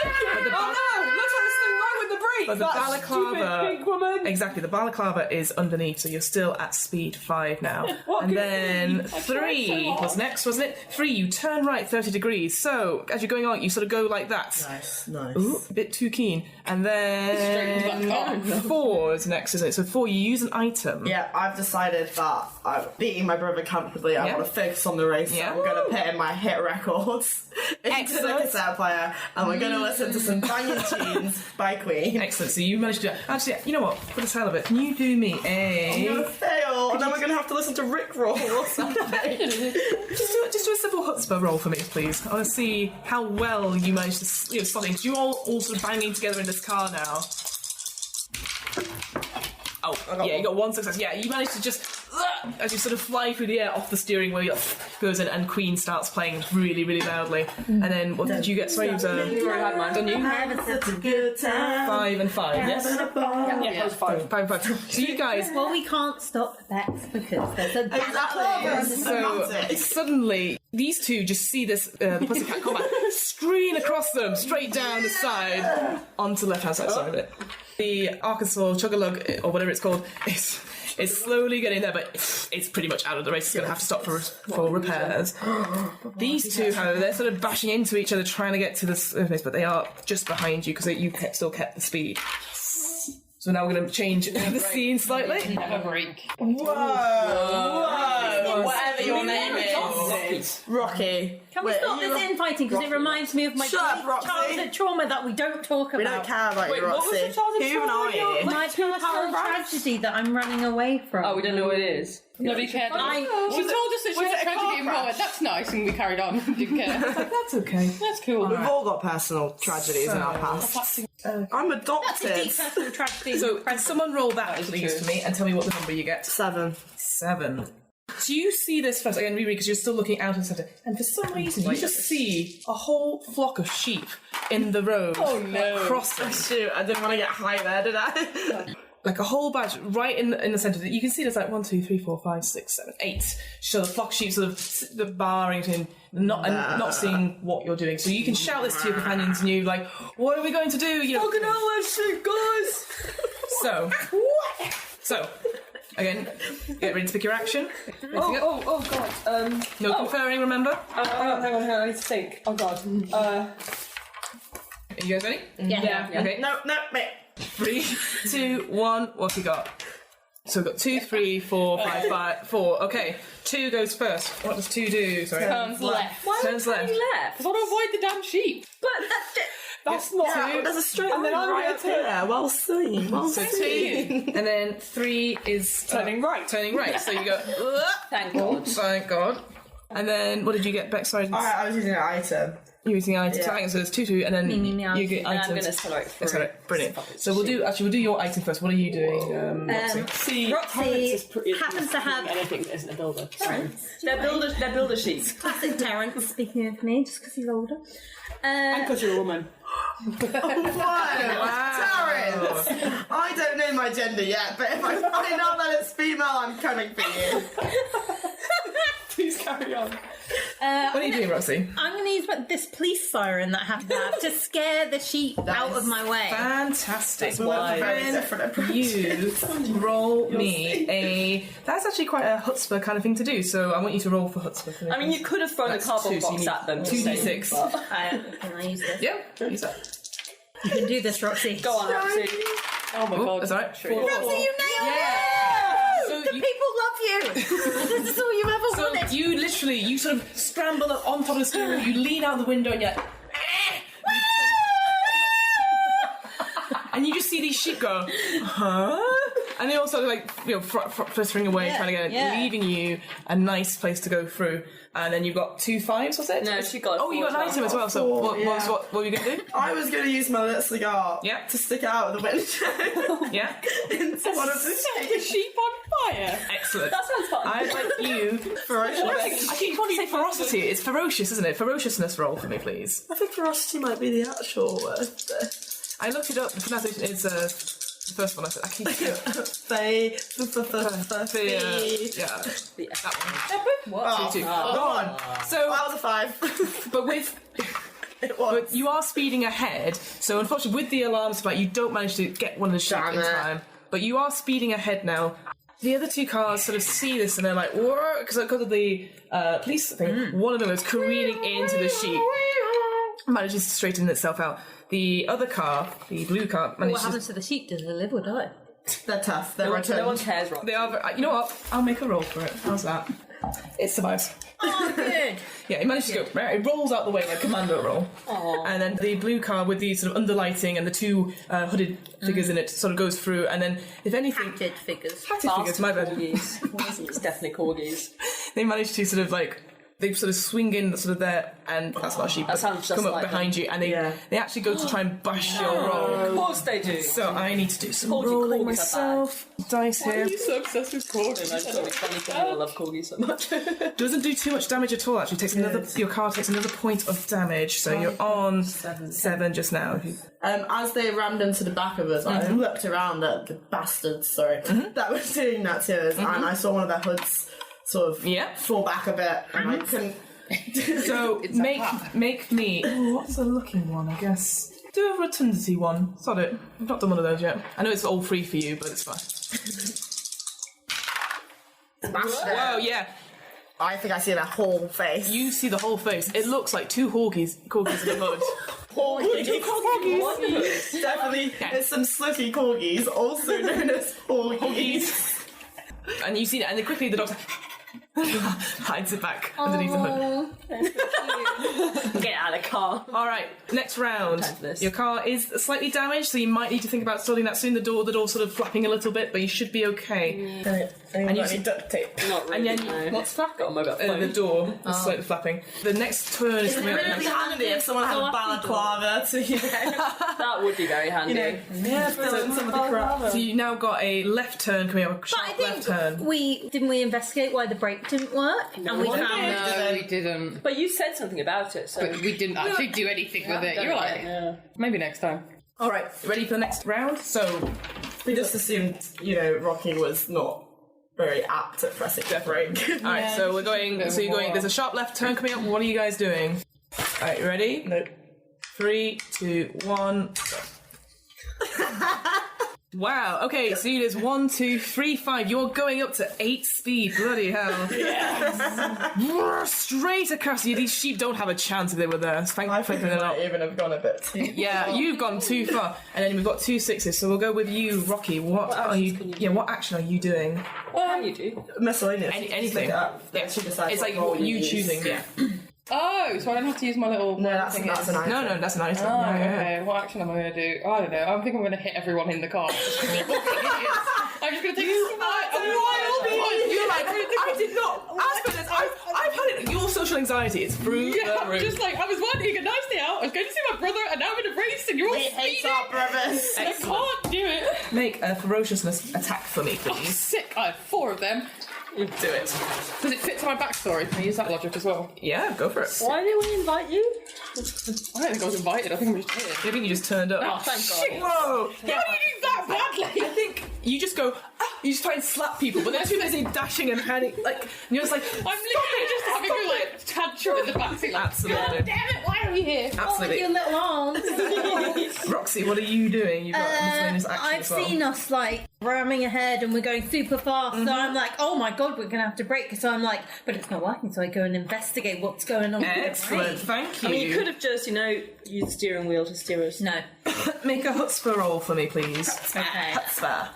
But the balaclava, Stupid pink woman. exactly, the balaclava is underneath, so you're still at speed 5 now. And then 3 was next, wasn't it? 3, you turn right 30 degrees. So as you're going on, you sort of go like that. Nice. Ooh, a bit too keen. And then 4 is next, isn't it? So 4, you use an item. Yeah, I've decided that I'm beating my brother comfortably. I Yeah. want to focus on the race. Yeah. So I'm going to put in my hit records into the Excellent. cassette player, and we're going to listen to some banging tunes by Queen. Excellent. So you managed to do that. Actually, you know what? For the hell of it, can you do me I'm going a... to fail, and then we're going to have to listen to Rick Roll or something. Just do a simple chutzpah roll for me, please. I want to see how well you managed to stop things. You're all sort of banging together in this car now. Oh, yeah, you got 1 success. Yeah, you managed to just, as you sort of fly through the air off the steering wheel, goes in, and Queen starts playing really, really loudly. And then, what did you get? Sorry, it was You already had mine, didn't you? Having such a good time. 5 and 5, yes? Yeah, that was 5. 5 and 5. So you guys... Well, we can't stop Bex because there's a Exactly. So suddenly, these 2 just see this the Pussycat combat screen across them, straight down the side onto the left-hand side. Sorry a minute. The Arkansas Chug-a-Lug, or whatever it's called, is slowly getting there, but it's pretty much out of the race. It's going to have to stop for repairs. These 2, however, they're sort of bashing into each other, trying to get to the surface, but they are just behind you because you still kept the speed. So now we're going to change the scene slightly. Have a break. Whoa. Whatever your name is. Right. Rocky. Can we stop this infighting? Because it reminds me of my Shut up, Roxy. childhood trauma that we don't talk about. We don't care about you, what was Roxy. the childhood Who even trauma are in your- you? My personal tragedy that I'm running away from. Oh, we don't know what it is. Nobody cared. I- She told us that she was had it a a tragedy car in Howat. That's nice, and we carried on. Didn't care. That's okay. That's cool. We've all got personal tragedies in our past. I'm That's adopted. a deep personal tragedy. So, can someone roll that, please, for me, and tell me what the number you get? 7. 7. So you see this first, again, Riri, because you're still looking out of the centre, and for some reason you just see a whole flock of sheep in the road. Oh, no. Crossing. Shoot, I didn't want to get high there, did I? Like a whole batch right in the centre. You can see there's like 1, 2, 3, 4, 5, 6, 7, 8. So the flock of sheep sort of the barring and not seeing what you're doing. So you can shout this to your companions, and you're like, "What are we going to do?" You know, fucking hell, that sheep, guys. So again, get ready to pick your action. Oh god. No conferring, remember. Hang on, I need to think. Oh god. Are you guys ready? Yeah. Okay. No, mate. 3, 2, 1. What have you got? So we've got 2, 3, 4, 5, 5, 4. Okay, 2 goes first. What does 2 do? Sorry. Turns left. Why Turns would left. you left? Because I want to avoid the damn sheep. But That's not. Yeah, there's a straight And then line I'm right gonna up here. Well seen. Well So seen. 2, and then 3 is Turning right. Turning right. So you go. thank God. Thank God. And then what did you get? Bex, sorry. Alright, I was using an item. You're using items. Yeah. So hang on, so there's 2, 2, and then me, you get And I'm items. going to accelerate through. Accelerate. Brilliant. So we'll do your item first. What are you doing, Roxy? See, Roxy is pretty happens to have anything that isn't a builder. They're builder sheep. classic Terence speaking of me, just because he's older. Because you're a woman. Terrence! I don't know my gender yet, but if I find out that it's female, I'm coming for you. Please carry on. What are you doing, Roxy? I'm going to use this police siren that I have to have to scare the sheep out of my way. Fantastic. We went for very different approaches. You roll me a... That's actually quite a chutzpah kind of thing to do, so I want you to roll for chutzpah for me. I mean, you could have thrown That's a cardboard 2, so you box need at them. 2d6. Can I use this? Yeah, use that. You can do this, Roxy. Go on, Roxy. Oh my god. That's alright. Roxy, you nailed it! So The you- people love you! This is all you ever So wanted. you sort of scramble up on top of the steering wheel, you lean out the window and you're like, and you just see these sheep go, huh? And they also flittering away, Yeah, trying to get yeah. leaving you a nice place to go through. And then you've got 2 5s, was it? No, she got a Oh, you got 4 an item as well. So Four, what were you going to do? I was going to use my little cigar Yeah. to stick out of the window Yeah? into one of the Set sheep. the sheep on fire. Excellent. That sounds fun. I'd like you... I keep wanting to say ferocity. It's ferocious, isn't it? Ferociousness roll for me, please. I think ferocity might be the actual word. I looked it up. The pronunciation is the first one I said. I keep yeah. That one. What? 2, 2. Go on. So, That was a 5. but with... It was. But you are speeding ahead, so unfortunately with the alarms fight you don't manage to get one of the sheep Damn in it. time. But you are speeding ahead now. The other 2 cars sort of see this and they're like, whoa, because of the police thing, one of them is careening into the sheep, manages to straighten itself out. The other car, the blue car, What manages happens to the sheep? Does it live or die? They're tough. They're No returned. one cares, Roxy. They are. You know what? I'll make a roll for it. How's that? It survives. Oh, good. Yeah, it manages to go. It rolls out the way like commando roll. And then the blue car with the sort of underlighting and the 2 hooded figures in it sort of goes through. And then, if anything, Hatted figures. hatted figures. My bad. Corgis. It's definitely corgis. They manage to sort of like. They sort of swing in sort of there, and that's not a sheep. That but sounds just come up like behind you, and they actually go to try and bash your roll. Of course they do. So I need to do some Corgi rolling corgis are myself. Dice here. so obsessed with corgis. I don't know anything. I love corgis so much. Doesn't do too much damage at all. Actually, takes your card takes another point of damage. So you're on 7 just now. If you- As they rammed into the back of us, I looked around at the bastards, that were doing that to us, and I saw one of their hoods sort of fall back a bit, and I couldn't. So make me. Ooh, what's a looking one? I guess do a rotundity one. Sod it. I've not done one of those yet. I know it's all free for you, but it's fine. Whoa, yeah. I think I see their whole face. You see the whole face. It looks like 2 corgis in a hood. Corgis. Definitely, it's some slutty corgis, also known as corgis. And you see that, and then quickly the dog's like, Hides it back underneath the hood. Get out of the car. All right, next round. Time for this. Your car is slightly damaged, so you might need to think about sorting that soon. The door sort of flapping a little bit, but you should be okay. And you need duct tape. Not really. And then What's that got on my phone? the door is slightly flapping. The next turn is coming up. Really handy if someone had a balaclava to, That would be very handy. fill in some of the crap. So you now got a left turn coming up, a But I sharp left turn. think we investigate why the brake didn't work, and we found No, we didn't. But you said something about it, so... But we didn't actually do anything with it. You're like, maybe next time. All right, ready for the next round? So We just assumed, Rocky was not very apt at pressing the brake. all right, so we're going. So you're going. There's a sharp left turn coming up. What are you guys doing? All right, you ready? Nope. 3, 2, 1. Wow. Okay, so it is 1, 2, 3, 5. You're going up to 8 speed. Bloody hell! Yes. Straight across you. These sheep don't have a chance if they were there. Thank I think we they're not. might even have gone a bit too. Yeah, you've gone too far. And then we've got 2 6s. So we'll go with you, Rocky. What are you? What action are you doing? What can you do? Miscellaneous. Anything. Look it up. Yeah, She decides it's what like role you use. choosing. Yeah. Oh, so I don't have to use my little. No, that's an item. No, that's an item. Oh, Yeah, yeah. okay. What action am I going to do? I don't know. I think I'm going to hit everyone in the car. I'm just going to take a wild You're like, I did not. As for this, I've had it. Your social anxiety is through the I'm roof. just like, I was wanting a nice day out. I was going to see my brother, and now I'm in a race, and you're all We hate speeding. our brothers. I can't do it. Make a ferociousness attack for me, please. Sick. I have 4 of them. Do it. Does it fit to my backstory? Can I use that logic as well? Yeah, go for it. Why did we invite you? I don't think I was invited. I think I'm just here. I think you just turned up. Oh, thank Shit, God. Whoa! How do you do that badly? I think you just go. You just try and slap people, but they're too busy dashing and panning. Like and you're just like, I'm literally just having a like tantrum in the backseat. Like, absolutely, damn it! Why are we here? absolutely. your little arms. Roxy, what are you doing? You've got miscellaneous action I've as well. seen us like ramming ahead and we're going super fast, so I'm like, oh my god, we're gonna have to brake. So I'm like, but it's not working, so I go and investigate what's going on. Excellent, thank you. I mean, you could have just, used the steering wheel to steer us. No. Make a chutzpah roll for me, please. Okay. Chutzpah.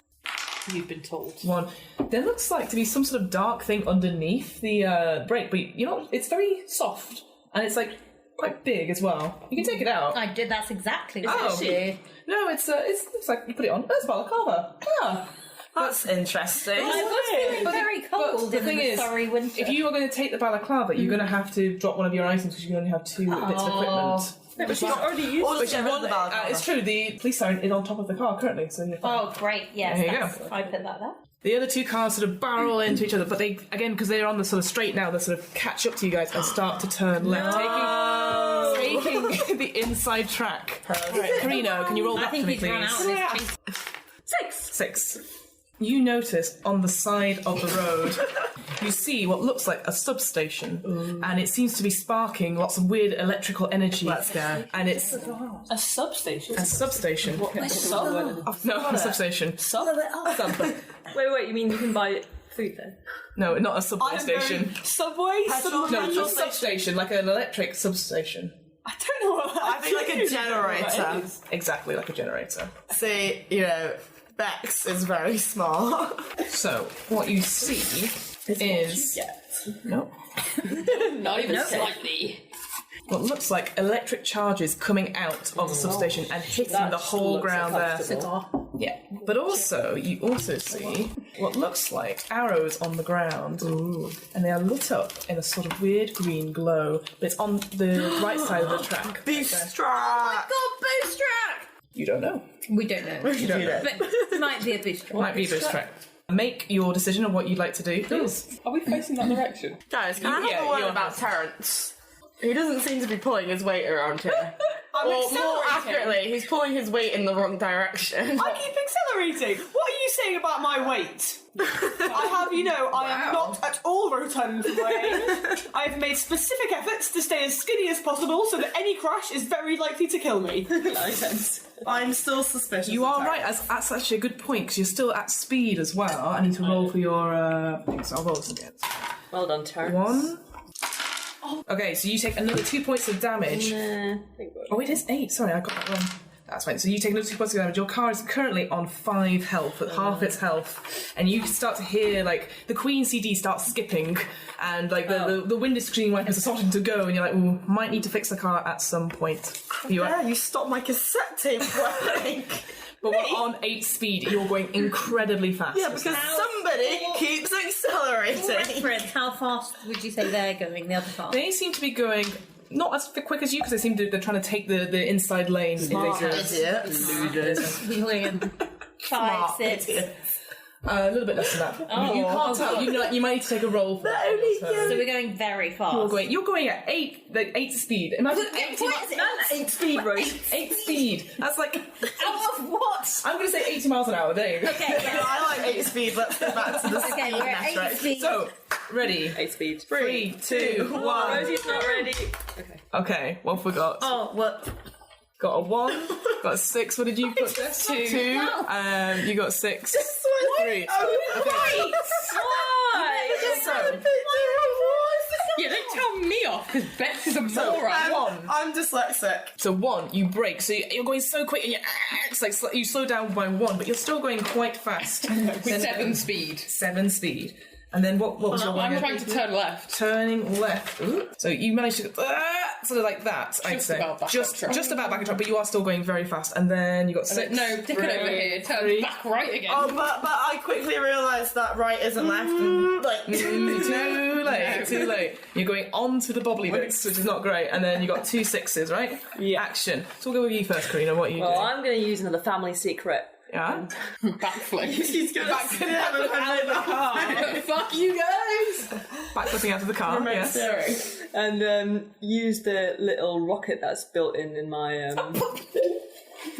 You've been told. 1. There looks like to be some sort of dark thing underneath the brake, but it's very soft and it's like quite big as well. You can take it out. I did. That's exactly what Oh. I did. No, it's like you put it on. Oh, it's balaclava. Yeah. That's interesting. I was feeling very cold the in thing the is, sorry winter. if you are going to take the balaclava, you're going to have to drop one of your items because you can only have 2 bits of equipment. No, but she's already used Or Which get is rid of one. the balaclava. It's true. The police siren is on top of the car currently, so you're fine. Oh, great! Yes, There you that's, go. I put that there. The other 2 cars sort of barrel into each other, but they, again, because they're on the sort of straight now, they sort of catch up to you guys and start to turn left, taking the inside track. Right, Carina, can you roll I that for think me, he's run out please? of his chase. 6. You notice on the side of the road, you see what looks like a substation, and it seems to be sparking lots of weird electrical energy. Let's go. And it's a substation. a substation. No, No, a substation. Sub. Wait, you mean you can buy food there? No, not a subway station. Subway? No, a substation, like an electric substation. I don't know what that I think like a generator. Exactly like a generator. See, Bex is very smart. So, what you see is... No. Not even slightly. What looks like electric charges coming out of the substation and hitting the whole ground there. Yeah. But also, you also see what looks like arrows on the ground. And they are lit up in a sort of weird green glow. But it's on the right side of the track. Boost track. Boost track! You don't know. We don't know. You don't know. But it might be a boost track. Might be a boost track. Make your decision on what you'd like to do, please. Are we facing that direction? Guys, can I have Yeah, a word you're about Terrence? He doesn't seem to be pulling his weight around here. I'm Or more accelerating. accurately, he's pulling his weight in the wrong direction. I keep accelerating. What are you saying about my weight? I have, I am not at all rotund for my age. I have made specific efforts to stay as skinny as possible so that any crash is very likely to kill me. I'm still suspicious. You of are Terrence. right, that's actually a good point, because you're still at speed as well. I need to roll for your thing, so I'll roll this again. Well done, Terrence. 1. Okay, so you take another 2 points of damage. Oh, it is 8. Sorry, I got that wrong. That's fine. So you take another 2 points of damage. Your car is currently on 5 health, at half its health, and you start to hear like the Queen CD starts skipping, and like the windscreen wipers are starting to go, and you're like, ooh, might need to fix the car at some point. You stopped my cassette tape working. But we're on 8 speed. You're going incredibly fast. Yeah, because somebody keeps accelerating. Reference, how fast would you say they're going, the other car? They seem to be going not as quick as you, because they seem to they're trying to take the inside lane. Idiots. We're in 5, 6. A little bit less than that. You can't tell. You might need to take a roll for that. So we're going very fast. You're going at 8 speed. Imagine 8 speed, Rose. 8 speed. That's like Out of what? I'm going to say 80 miles an hour. There you go. Okay, yeah. I like 8 speed. Let's go back to the Okay, we're at 8 metric. speed. So ready. 8 speed. 3, 2, 1. Rosie's not ready. Okay. Okay. What forgot? Oh, what? Got a 1. Got a 6. What did you got? 2. You got 6. 3. Why? So, Yeah, don't tell me off because Bex is a moron. I'm dyslexic. So 1, you brake. So you're going so quick, and it's like you slow down by 1, but you're still going quite fast. With 7 speed. 7 speed. And then what was your I'm one? trying to turn left. Turning left. Ooh. So you managed to go sort of like that, I'd Just say. about back just on track. just about back on track, but you are still going very fast. And then you got 6. No, stick it over here. Turn 3. back right again. Oh, but I quickly realised that right isn't left. And, like, Too late, too late. You're going on to the bobbly bits, which is not great. And then you got 2 6s, right? Yeah. Action. So we'll go with you first, Carina. What are you Well, doing? I'm going to use another family secret. Yeah? Backflip. she's gonna have a car. Fuck you guys. Backflipping out of the car, yes. And use the little rocket that's built in my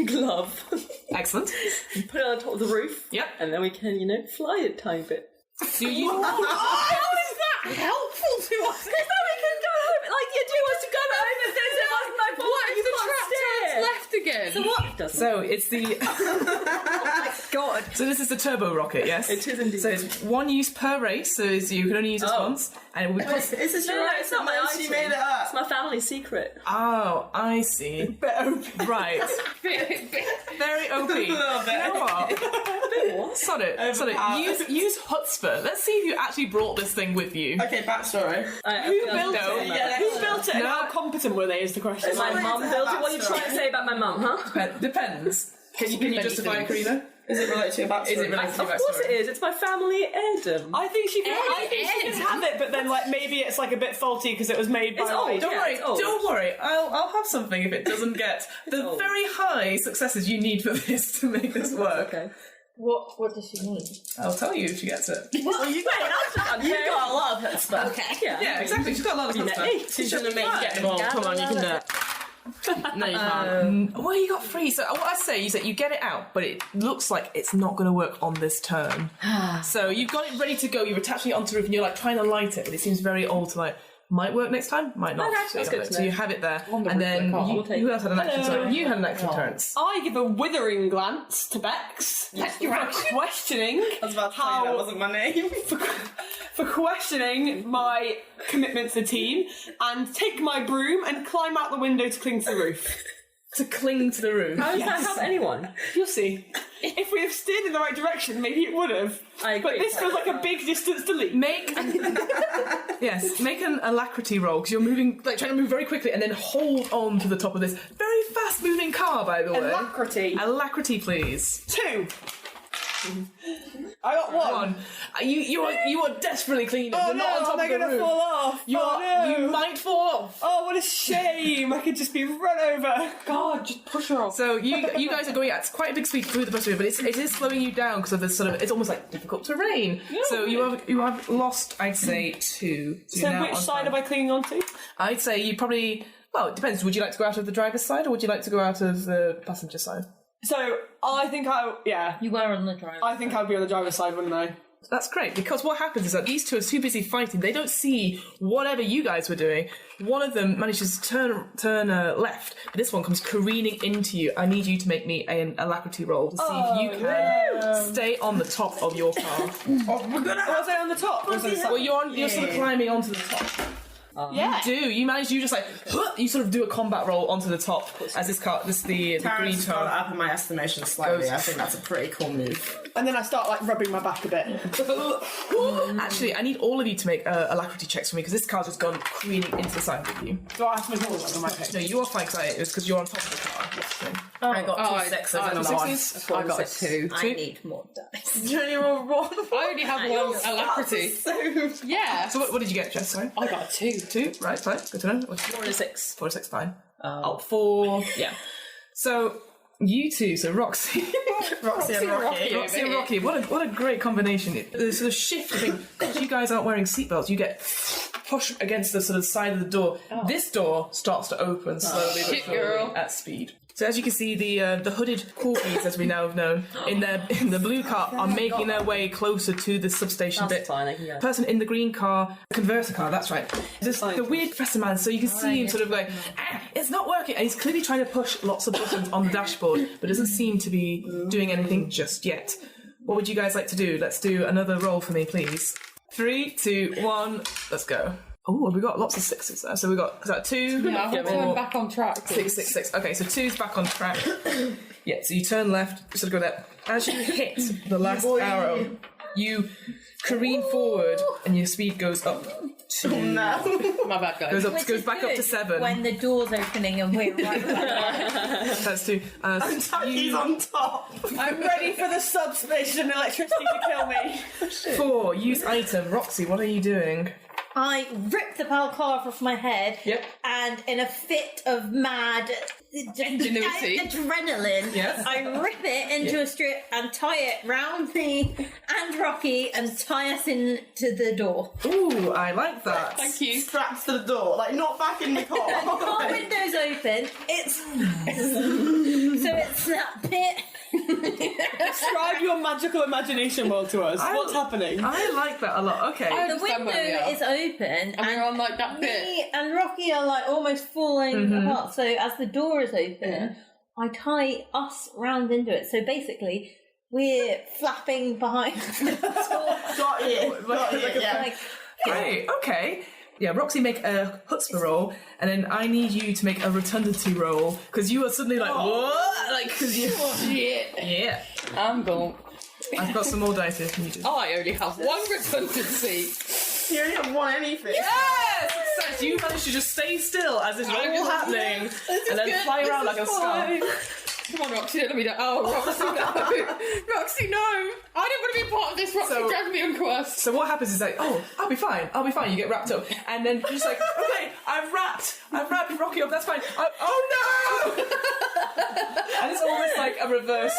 glove. Excellent. Put it on top of the roof. Yep. And then we can, fly it a tiny bit. Do you... How is that helpful to us? Because then we can go over, like you do us to go over this and my fault. What if the trap turns left again? So what? Doesn't. So it's the... God. So this is the turbo rocket, yes? It is indeed. So it's 1 use per race, so you can only use it once. And it would cost... Is this your No, right? it's not my item. She made it up. It's my family secret. Oh, I see. Right. Very OP. You know what? Sod it. Use chutzpah. Let's see if you actually brought this thing with you. Okay, backstory. Who built it? Yeah, Who built it and No. how competent were they is the question. My mum built it. What are you trying to say about my mum, huh? Depends. Can you justify it, Karina? Is it related to your backstory? Is it related to Of your course backstory? it is. It's my family heirloom. I think she can have it, but then like maybe it's like a bit faulty because it was made by It's old. like, Don't Yeah, worry, it's old. don't worry. I'll have something if it doesn't get the old. very high successes you need for this to make this work. Okay. What does she need? I'll tell you if she gets it. Well, you've got a lot of chutzpah. Okay. Yeah, exactly. She's got a lot of stuff. She's gonna make you get involved. Come on, you can do it. No, you can't. Well, you got 3. So what I say is that you get it out, but it looks like it's not going to work on this turn. So you've got it ready to go. You're attaching it onto the roof, and you're like trying to light it, but it seems very old to like. Might work next time, might not. Okay, so, that's you good have to it. So know. you have it there, On the and roof, then I can't. you, We'll take who else had an action? Sorry, you had an action turns. I give a withering glance to Bex for questioning I was about to say that wasn't my name. for questioning my commitment to the team, and take my broom and climb out the window to cling to the roof. To cling to the roof. How does that help anyone? You'll see. If we have steered in the right direction, maybe it would have. I agree. But this feels like a big distance to leap. Make make an alacrity roll because you're moving, like trying to move very quickly, and then hold on to the top of this very fast-moving car. By the way, Alacrity. Alacrity, please. 2. I got 1. You are desperately clinging. Oh You're no, not on top am I of the going to roof. fall off? You might fall off. Oh, what a shame. I could just be run over. God, just push her off. So you guys are going at quite a big speed through the bus area, but it is slowing you down because of this sort of. It's almost like difficult terrain. So you have lost, I'd say, 2. So you're now which on side 5. am I clinging onto? I'd say you probably. Well, it depends. Would you like to go out of the driver's side, or would you like to go out of the passenger side? So I think You were on the drive. I think I'd be on the driver's side, wouldn't I? That's great, because what happens is that these two are too busy fighting. They don't see whatever you guys were doing. One of them manages to turn left, but this one comes careening into you. I need you to make me an alacrity roll to see if you can stay on the top of your car. Was I on the top? Or was I on the side? Well, you're sort of climbing onto the top. Yeah. You do. You manage. You just like you sort of do a combat roll onto the top as this car. The green Karen's gone tone. up in my estimation slightly. I think that's a pretty cool move. And then I start like rubbing my back a bit. Actually, I need all of you to make alacrity checks for me because this car's just gone careening into the side of you. Do I have to make all of them? No, you are fine because it was because you're on top of the car. That's the thing. I got 2 sixes and a 1. Sixes? I got a 2. I need more dice. You only roll 1. I only have one alacrity. Yeah. So what did you get, Jess? Sorry. I got a 2. 2, right, fine. Good to know. What's 4 and a 6. 4 to 6, fine. 4. Yeah. So you two, so Roxy. Roxy and Rocky. Roxy and Rocky, what a great combination. The sort of shift thing, because you guys aren't wearing seatbelts, you get pushed against the sort of side of the door. This door starts to open slowly but Shit, surely girl. at speed. So as you can see, the hooded corgis, as we now have known, in the blue car are making their way closer to the substation That's bit. fine, they can go. Person in the green car, the converter car, that's right. There's the weird professor man, so you can see him sort of like, it's not working. And he's clearly trying to push lots of buttons on the dashboard, but doesn't seem to be doing anything just yet. What would you guys like to do? Let's do another roll for me, please. 3, 2, 1, let's go. Oh, we got lots of 6s there. So we got, is that 2? Yeah, I've turned back on track. 6, 6, 6. Okay, so 2's back on track. Yeah, so you turn left, you sort of go there. As you hit the last arrow, you careen forward and your speed goes up to... My bad, guys. Goes back up to 7. When the door's opening and we're right back. That's 2. He's on top. I'm ready for the substation electricity to kill me. 4, use item. Roxy, what are you doing? I rip the balaclava off my head, Yep. and in a fit of mad Ingenuity. adrenaline, Yes. I rip it into a strip and tie it round me and Rocky and tie us into the door. Ooh, I like that. Thank you. Straps to the door, like not back in the The car. car window's open. It's so it's that bit. Describe your magical imagination world to us. What's happening? I like that a lot. Okay. I The understand window where we are. is open, And we're on like that bit. me and Rocky are like almost falling apart. So as the door is open, I tie us round into it. So basically, we're flapping behind the door. Got it. Yeah. Like, Great, okay. Yeah, Roxy, make a chutzpah roll, and then I need you to make a rotundity roll, because you are suddenly like, what? Like, because you... Shit. Yeah. I'm gone. I've got some more dice here, can you just... I only have one redundancy. You only have one anything. Yes! Success! You managed to just stay still as it's all happening, and then fly around like a skull. Come on, Roxy, don't let me down. Oh, Roxy, no. Roxy, no. I don't want to be a part of this. Roxy, So- drag me on quest. So what happens is like, oh, I'll be fine. You get wrapped up, and then you're just like, okay, I've wrapped Rocky up. That's fine. Oh no! And it's almost like a reverse,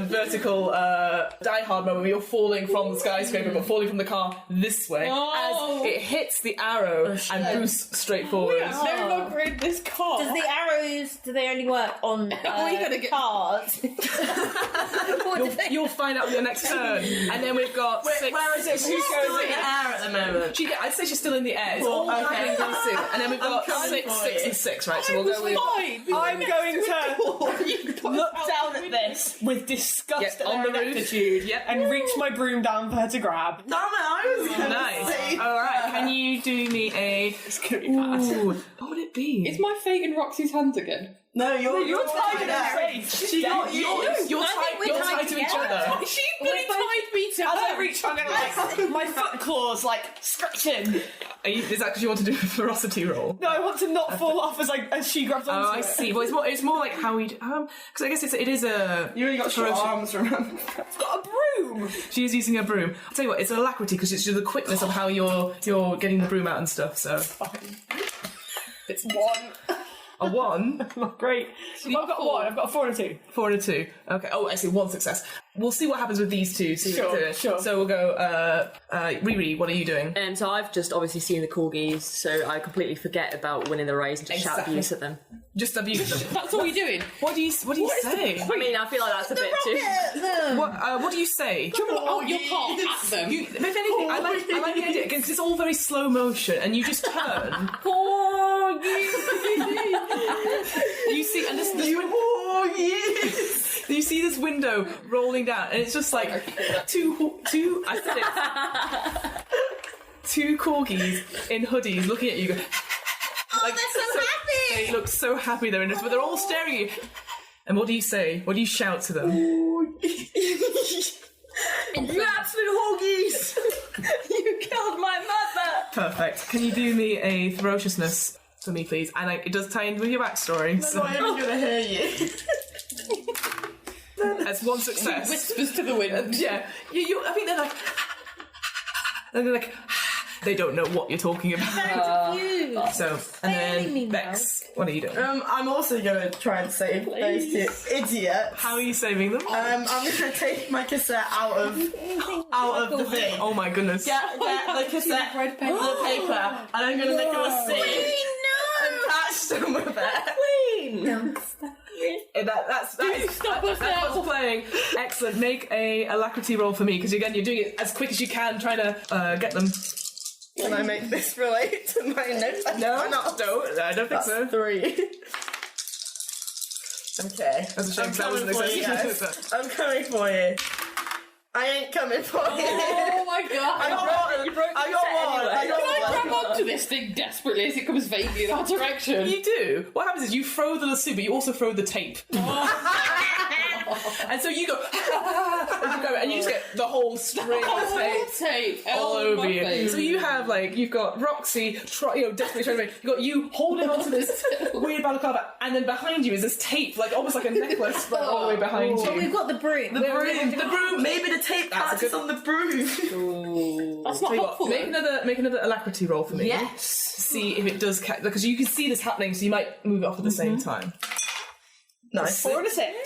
vertical Die Hard moment where you're falling from the skyscraper, but falling from the car this way Oh. as it hits the arrow and boosts straight forward. No longer in this car. does the arrows? Do they only work on we gonna get- cars? Or do they- You'll find out on your next turn, and then we've got 6. Where is it? She's still in the air at the moment. I'd say she's still in the air. It's all happening really soon. And then we've got coming 6, for 6, you. and 6, right? So we'll go with... Fine. I'm going to look down at this with disgust Yep, on the and roof. attitude Yep. and reach my broom down for her to grab. Damn it, I was gonna Nice. say. All right. Can you do me a? It's gonna be bad. Ooh, what would it be? Is my fate in Roxy's hands again? No, you're tied in there. a safe. She got you. You're I tied. think we're You're tied tied to each together. other. She bloody tied me to As I her. reach, I'm gonna like my foot claws like scratching. Is that because you want to do a ferocity roll? No, I want to not fall off as she grabs onto Oh, I it. see. Well, it's more like how we because I guess it is a. You only got short ferocity- arms, remember? I've got a broom. She is using a broom. I'll tell you what, it's an alacrity because it's just the quickness of how you're getting the broom out and stuff. So It's 1. a 1, Not great. I've got 1. I've got a 4 and a 2. 4 and a 2. Okay. Oh, I see. 1 success. We'll see what happens with these two. Sure. So we'll go. Riri, what are you doing? So I've just obviously seen the corgis, so I completely forget about winning the race and just shout Exactly. abuse at them. Just abuse them. That's all you're doing. What do you say? I mean, I feel like that's a bit too... What do you say? Oh, your part at them. If anything, I like the idea because it's all very slow motion, and you just turn. You see, and this you see this window rolling down, and it's just like two. I said it. 2 corgis in hoodies looking at you. Oh, they're so happy! They look so happy they're in this, but they're all staring at you. And what do you say? What do you shout to them? You absolute hoggies! You killed my mother! Perfect. Can you do me a ferociousness for me, please? And it does tie in with your backstory. So I'm not even gonna hear you. that's one success. Whispers to the wind. Yeah. I think they're like... And they're like... They don't know what you're talking about. Confused. So, and Failing me then now. Bex, what are you doing? I'm also gonna try and save those 2 idiots. How are you saving them? I'm gonna take my cassette out of the thing. Oh my goodness. Get the cassette, the paper, and I'm gonna make them a scene and catch them with it. That's what's playing. Excellent. Make a alacrity roll for me, because again, you're doing it as quick as you can, trying to get them. Can I make this relate to my notes? No, I don't think so. 3. Okay. That's a shame, I'm 'cause that wasn't coming for you, exactly- guys. I'm coming for you. I ain't coming for you. Oh my god! I got one. I got one. Can I grab onto this thing desperately as it comes vaguely in our direction? You do. What happens is you throw the lasso, but you also throw the tape. And so you go, and you just get the whole string of tape all over you. Face. So you have you've got Roxy, desperately trying to make. You've got you holding onto this weird balaclava, and then behind you is this tape, almost like a necklace, all the way behind But you. we've got the broom. The broom. Maybe the tape catches on the broom. That's not helpful. Make another alacrity roll for me. Yes. See if it does catch, because you can see this happening, so you might move it off at the same time. Nice. 4 and a 6.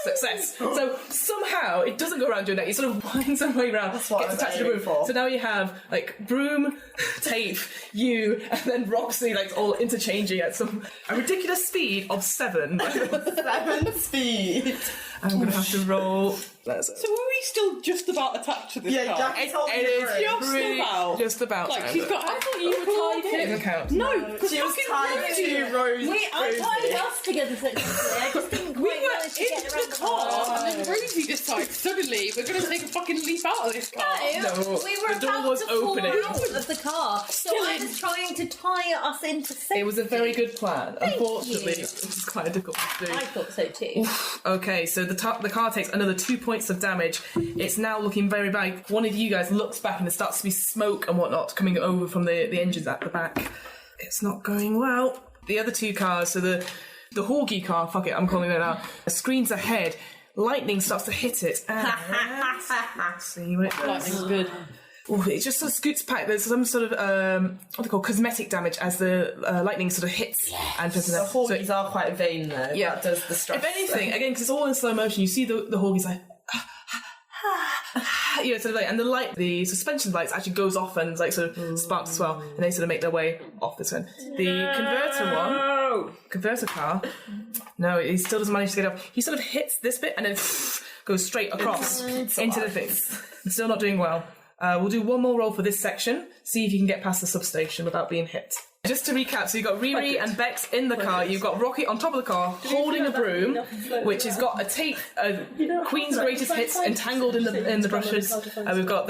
Success. So somehow it doesn't go around doing that. You sort of wind some way around, That's what gets I was attached to the aiming broom. for. So now you have broom, tape, you, and then Roxy all interchanging at a ridiculous speed of 7. 7 speed. I'm gonna have to roll. So are we still just about attached to this car? Jack It told me is Just really about. just about. She's got. I thought you were tied in. Doesn't count. No, because She was tied to Rose. I tied us together successfully. I just didn't quite manage to in get the around car, and then Rosie decides suddenly we're going to take a fucking leap out of this car. No, we were the door about was to opening. fall out of the car, so I was trying to tie us into safety. It was a very good plan. Unfortunately, you. it was quite difficult to do. I thought so too. Okay, so the car takes another 2 points of damage. It's now looking very bad. One of you guys looks back and there starts to be smoke and whatnot coming over from the engines at the back. It's not going well. The other 2 cars, so the Horgy car, fuck it, I'm calling it out, screens ahead. Lightning starts to hit it. See what it does. Lightning's good. Ooh, it just sort of scoots back. There's some sort of what they call cosmetic damage as the lightning sort of hits and The Horgies are quite vain though. Yeah. That does the stress. If anything, again, because it's all in slow motion, you see the Horgies and the suspension lights actually goes off and sort of sparks as well, and they sort of make their way off this one. The converter car, no, he still doesn't manage to get up. He sort of hits this bit and then goes straight across into the thing. Still not doing well. We'll do one more roll for this section, see if you can get past the substation without being hit. Just to recap, so you've got Riri and Bex in the car, you've got Rocky on top of the car holding a broom, which has got a tape, Queen's Greatest Hits entangled in the brushes, and we've got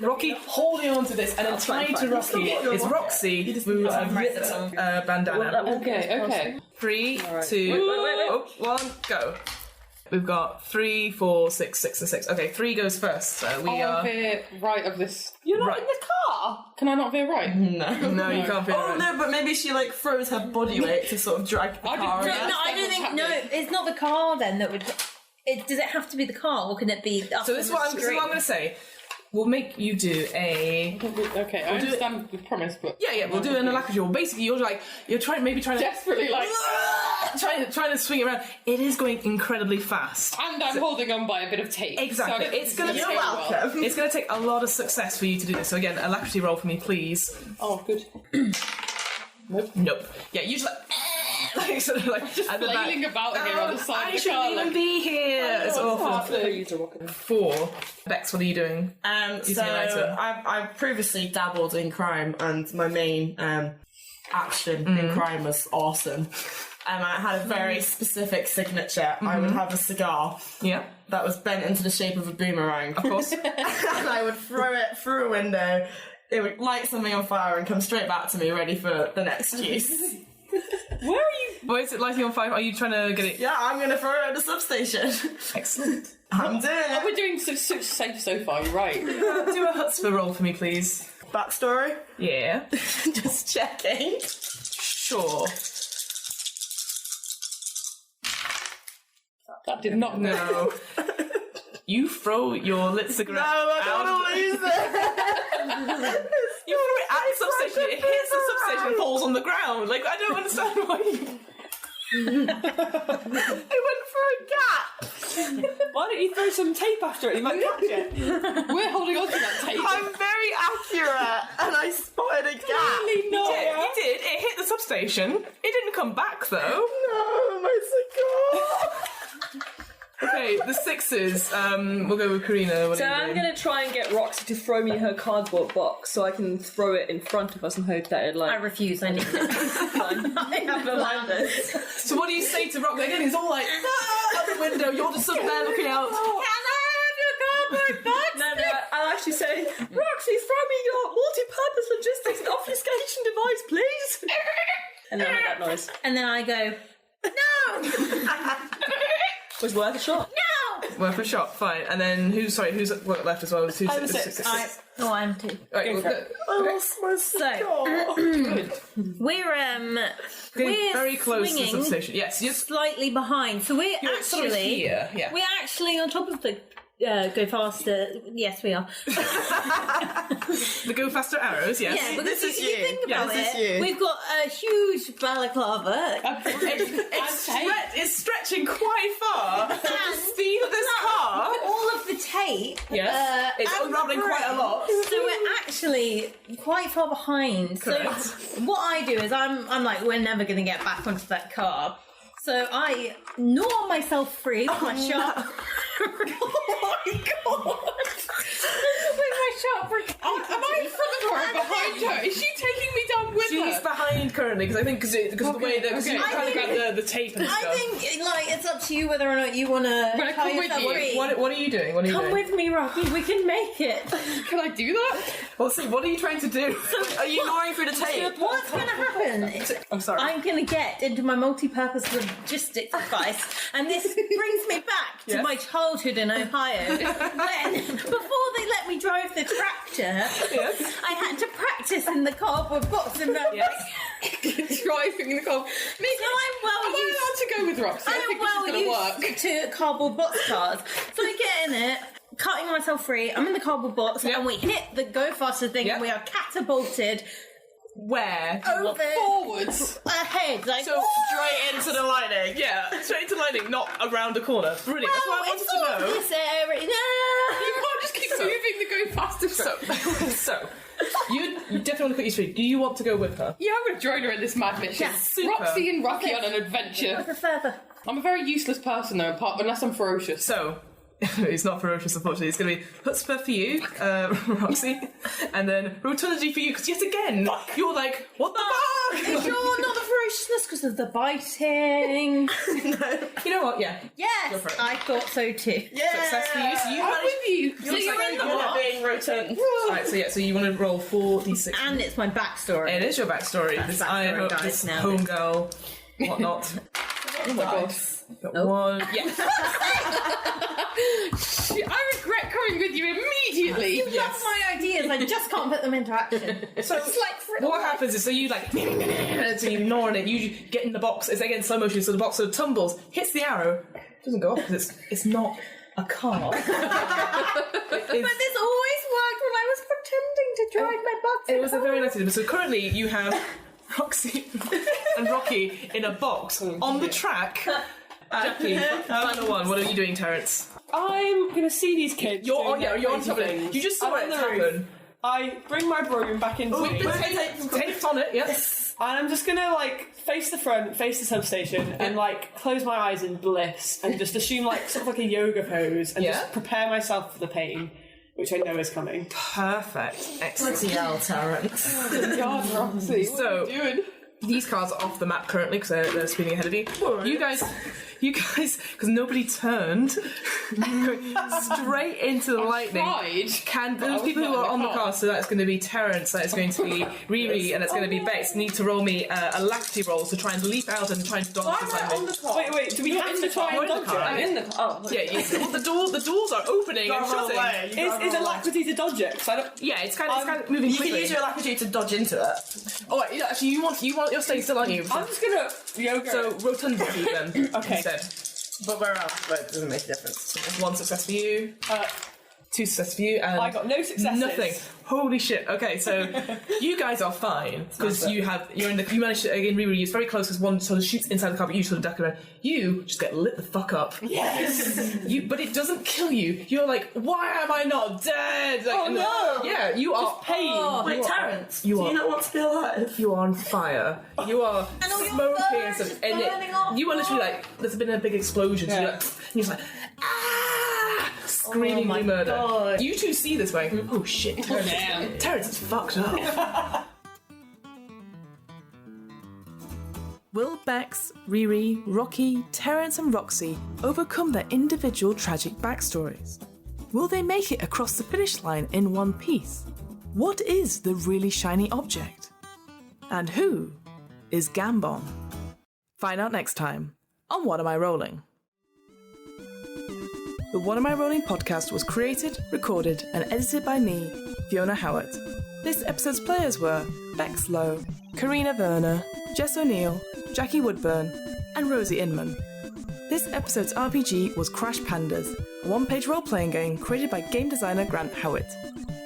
Rocky holding on to this, and then tied to Rocky is Roxy, who ripped a bandana. Okay. 3, 2, 1, go. We've got 3, 4, 6, 6, and 6. Okay, 3 goes first. So we I'll are. veer right of this. You're not right in the car. Can I not veer right? No, you can't feel Oh it. no, but maybe she throws her body weight to sort of drag the car. No, I don't think. No, it's not the car then that would. Does it have to be the car, or can it be? So this is what I'm going to say. We'll make you do a. Okay, I understand the premise, but Yeah, we'll do an alacrity. Well, basically, you're trying to desperately trying to swing it around. It is going incredibly fast. and I'm holding on by a bit of tape. Exactly. So It's gonna you're take- welcome. It's going to take a lot of success for you to do this. So again, alacrity roll for me, please. Oh, good. Nope. Yeah, usually. Sort of Just at the back. flailing about here on the side I of the shouldn't car. even be here. It's awful. 4. Bex, what are you doing? So I've previously dabbled in crime, and my main action in crime was awesome. I had a very specific signature. I would have a cigar Yeah. that was bent into the shape of a boomerang, Of course. and I would throw it through a window it would light something on fire and come straight back to me, ready for the next use. Where are you? Why is it lighting on fire? Are you trying to get it? Yeah, I'm gonna throw it at the substation. Excellent. I'm doing it. We're doing so safe so far, you're right. Do a Hutzpah roll for me, please. Backstory? Yeah. Just checking. Sure. That did not No. You throw your lit cigarette No, I out. don't want to lose it. You throw it at the substation. It hits the substation and falls on the ground. Like, I don't understand why you... I went for a gap. Why don't you throw some tape after it? You might catch it. We're holding on to that tape. I'm very accurate, and I spotted a gap. Clearly not. You did. It hit the substation. It didn't come back, though. No, my cigar. Okay, the sixes. We'll go with Carina. What So are you I'm doing? going to try and get Roxy to throw me her cardboard box so I can throw it in front of us and hope that it I like... refuse. I need it. I have a plan. So what do you say to Rock? Again, he's all like, out the window. You're just up there looking out. No, I'll actually say, Roxy, throw me your multi-purpose logistics and obfuscation device, please. And then I make that noise. And then I go, no! Was worth a shot. No! Worth a shot, fine. And then who's got left as well? Who's I'm a six. I'm two. Right, Go for it. I lost my cigar. We're very close to the swinging substation. Yes, you're slightly behind. So we're You're sort of actually here, yeah. We're actually on top of the go faster. Yes, we are. the go faster arrows. Yes. Yeah, because This is if you you. think Yeah, about this is it, you. we've got a huge balaclava. It's stretching quite far. The speed of this car. All of the tape. Yes, it's and unraveling quite a lot. So we're actually quite far behind. Correct. So what I do is I'm like, we're never going to get back onto that car. So I gnaw myself free with my sharp. Oh my god! With my sharp. Am I in front of her or behind her? Is she taking me down with She's her? behind currently because I think because of the way that okay. you I kind of think- grab the tape and I stuff. think like it's up to you whether or not you want to Well, come with you. What are you doing? What are you Come doing? with me, Rocky. We can make it. Can I do that? Well, see, what are you trying to do? Are you gnawing through the tape? What's going to happen? I'm sorry. I'm going to get into my multi-purpose logistics device, and this brings me back to Yes. my childhood in Ohio. When, before they let me drive the tractor, Yes. I had to practice in the cardboard box and Driving in the car. Me, So I'm well am I used. allowed to go with Roxy? I I'm think well this is going to work. used to cardboard box cars. So I get in it, cutting myself free. I'm in the cardboard box, Yep. and we hit the go faster thing, Yep. and we are catapulted Where? over Forwards. ahead. Like, So Straight into the lighting. yeah, straight into lightning, not around a corner. Brilliant. That's what I it's wanted all to know. this area. You can't just keep moving the go faster. So, you definitely want to cut your street. Do you want to go with her? Yeah, I'm going to join her in this mad mission. Yeah, super. Roxy and Rocky on an I adventure. prefer the. I'm a very useless person though, unless I'm ferocious. So, it's not ferocious, unfortunately. It's going to be Hutzpah for you, Roxy, and then Rotundity for you, because yet again, you're like, what the fuck? Sure, not the ferociousness because of the biting. You know what? Yeah. Yes, for it. I thought so too. Success for you. So you I'm managed. with you. So you're in the Good at box, being rotund. Right, so you want to roll 4d6. and it's my backstory. It is your backstory. This backstory iron hook, dice this now. homegirl, whatnot. Oh my god. Got one. Yeah. I regret coming with you immediately. You love my ideas. I just can't put them into action. So It's like for what happens is, so you like, so you ignoring it, you get in the box, it's again slow motion, so the box sort of tumbles, hits the arrow, doesn't go off because it's not a car. But this always worked when I was pretending to drive my butt. It was a very nice idea. So currently you have Roxy and Rocky in a box on the track. Jackie, final one. What are you doing, Terence? I'm gonna see these kids. You're doing on, yeah, their you're on crazy top of it. things. You just saw I'm it on the roof. happen. I bring my broom back into With me, the and tape on it, yes. I'm just gonna like face the front, face the substation, and like close my eyes in bliss, and just assume like sort of like a yoga pose, and Yeah. just prepare myself for the pain, which I know is coming. Perfect. Excellent. Hell, Terence. God, Roxy, So- what are you doing? These cars are off the map currently because they're speeding ahead of you. You guys You guys, because nobody turned, straight into the lightning. Those people who are on the cast, so that's going to be Terence, that's going to be Riri, and it's going to be Bex, need to roll me a laxity roll to try and leap out and try and dodge this lightning. Wait, do we have to try and dodge it? I'm in the car. Yeah, well, the doors are opening and shutting. Is alacrity to dodge it? Yeah, it's kind of moving You quickly. can use your alacrity to dodge into it. Oh, wait, actually, you want your staying still, aren't you? I'm just gonna yoga. So rotundity then. Okay. Instead. But where else? But it doesn't make a difference. So there's 1 success for you. 2 success for you, and I got no successes. Nothing. Holy shit. Okay, so you guys are fine because you managed to again Riri. It's very close because one sort of shoots inside the car, but you sort of duck around. You just get lit the fuck up. Yes. But it doesn't kill you. You're like, why am I not dead? Like, no. Yeah, you are pain. Wait, Terence, you do are- you not want to be alive? You are on fire. You are smoking and stuff. And you are literally like, there's been a big explosion. So you're like, and you're just like, ah! Screaming murder. God. You two see this going, oh shit, Terence is fucked up. Will Bex, Riri, Rocky, Terence and Roxy overcome their individual tragic backstories? Will they make it across the finish line in one piece? What is the really shiny object? And who is Gambon? Find out next time on What Am I Rolling? The What Am I Rolling podcast was created, recorded and edited by me, Fiona Howat. This episode's players were Bex Lowe, Carina Werner, Jess O'Neill, Jackie Woodburn and Rosie Inman. This episode's RPG was Crash Pandas, a one-page role-playing game created by game designer Grant Howitt.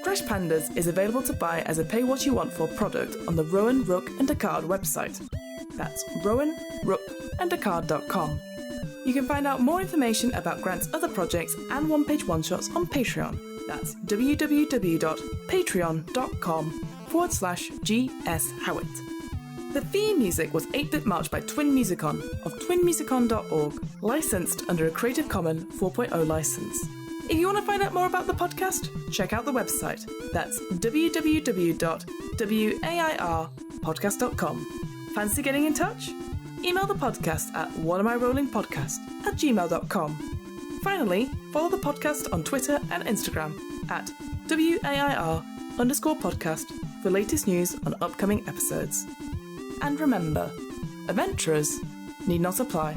Crash Pandas is available to buy as a pay-what-you-want-for product on the Rowan, Rook and Descartes website. That's Rowan, Rook and Descartes.com. You can find out more information about Grant's other projects and one-page one-shots on Patreon. That's www.patreon.com/GSHowit. The theme music was 8-Bit March by Twin Musicon of twinmusicon.org, licensed under a Creative Commons 4.0 license. If you want to find out more about the podcast, check out the website. That's www.wairpodcast.com. Fancy getting in touch? Email the podcast at whatamirollingpodcast@gmail.com. Finally, follow the podcast on Twitter and Instagram at WAIR_podcast for latest news on upcoming episodes. And remember, adventurers need not apply.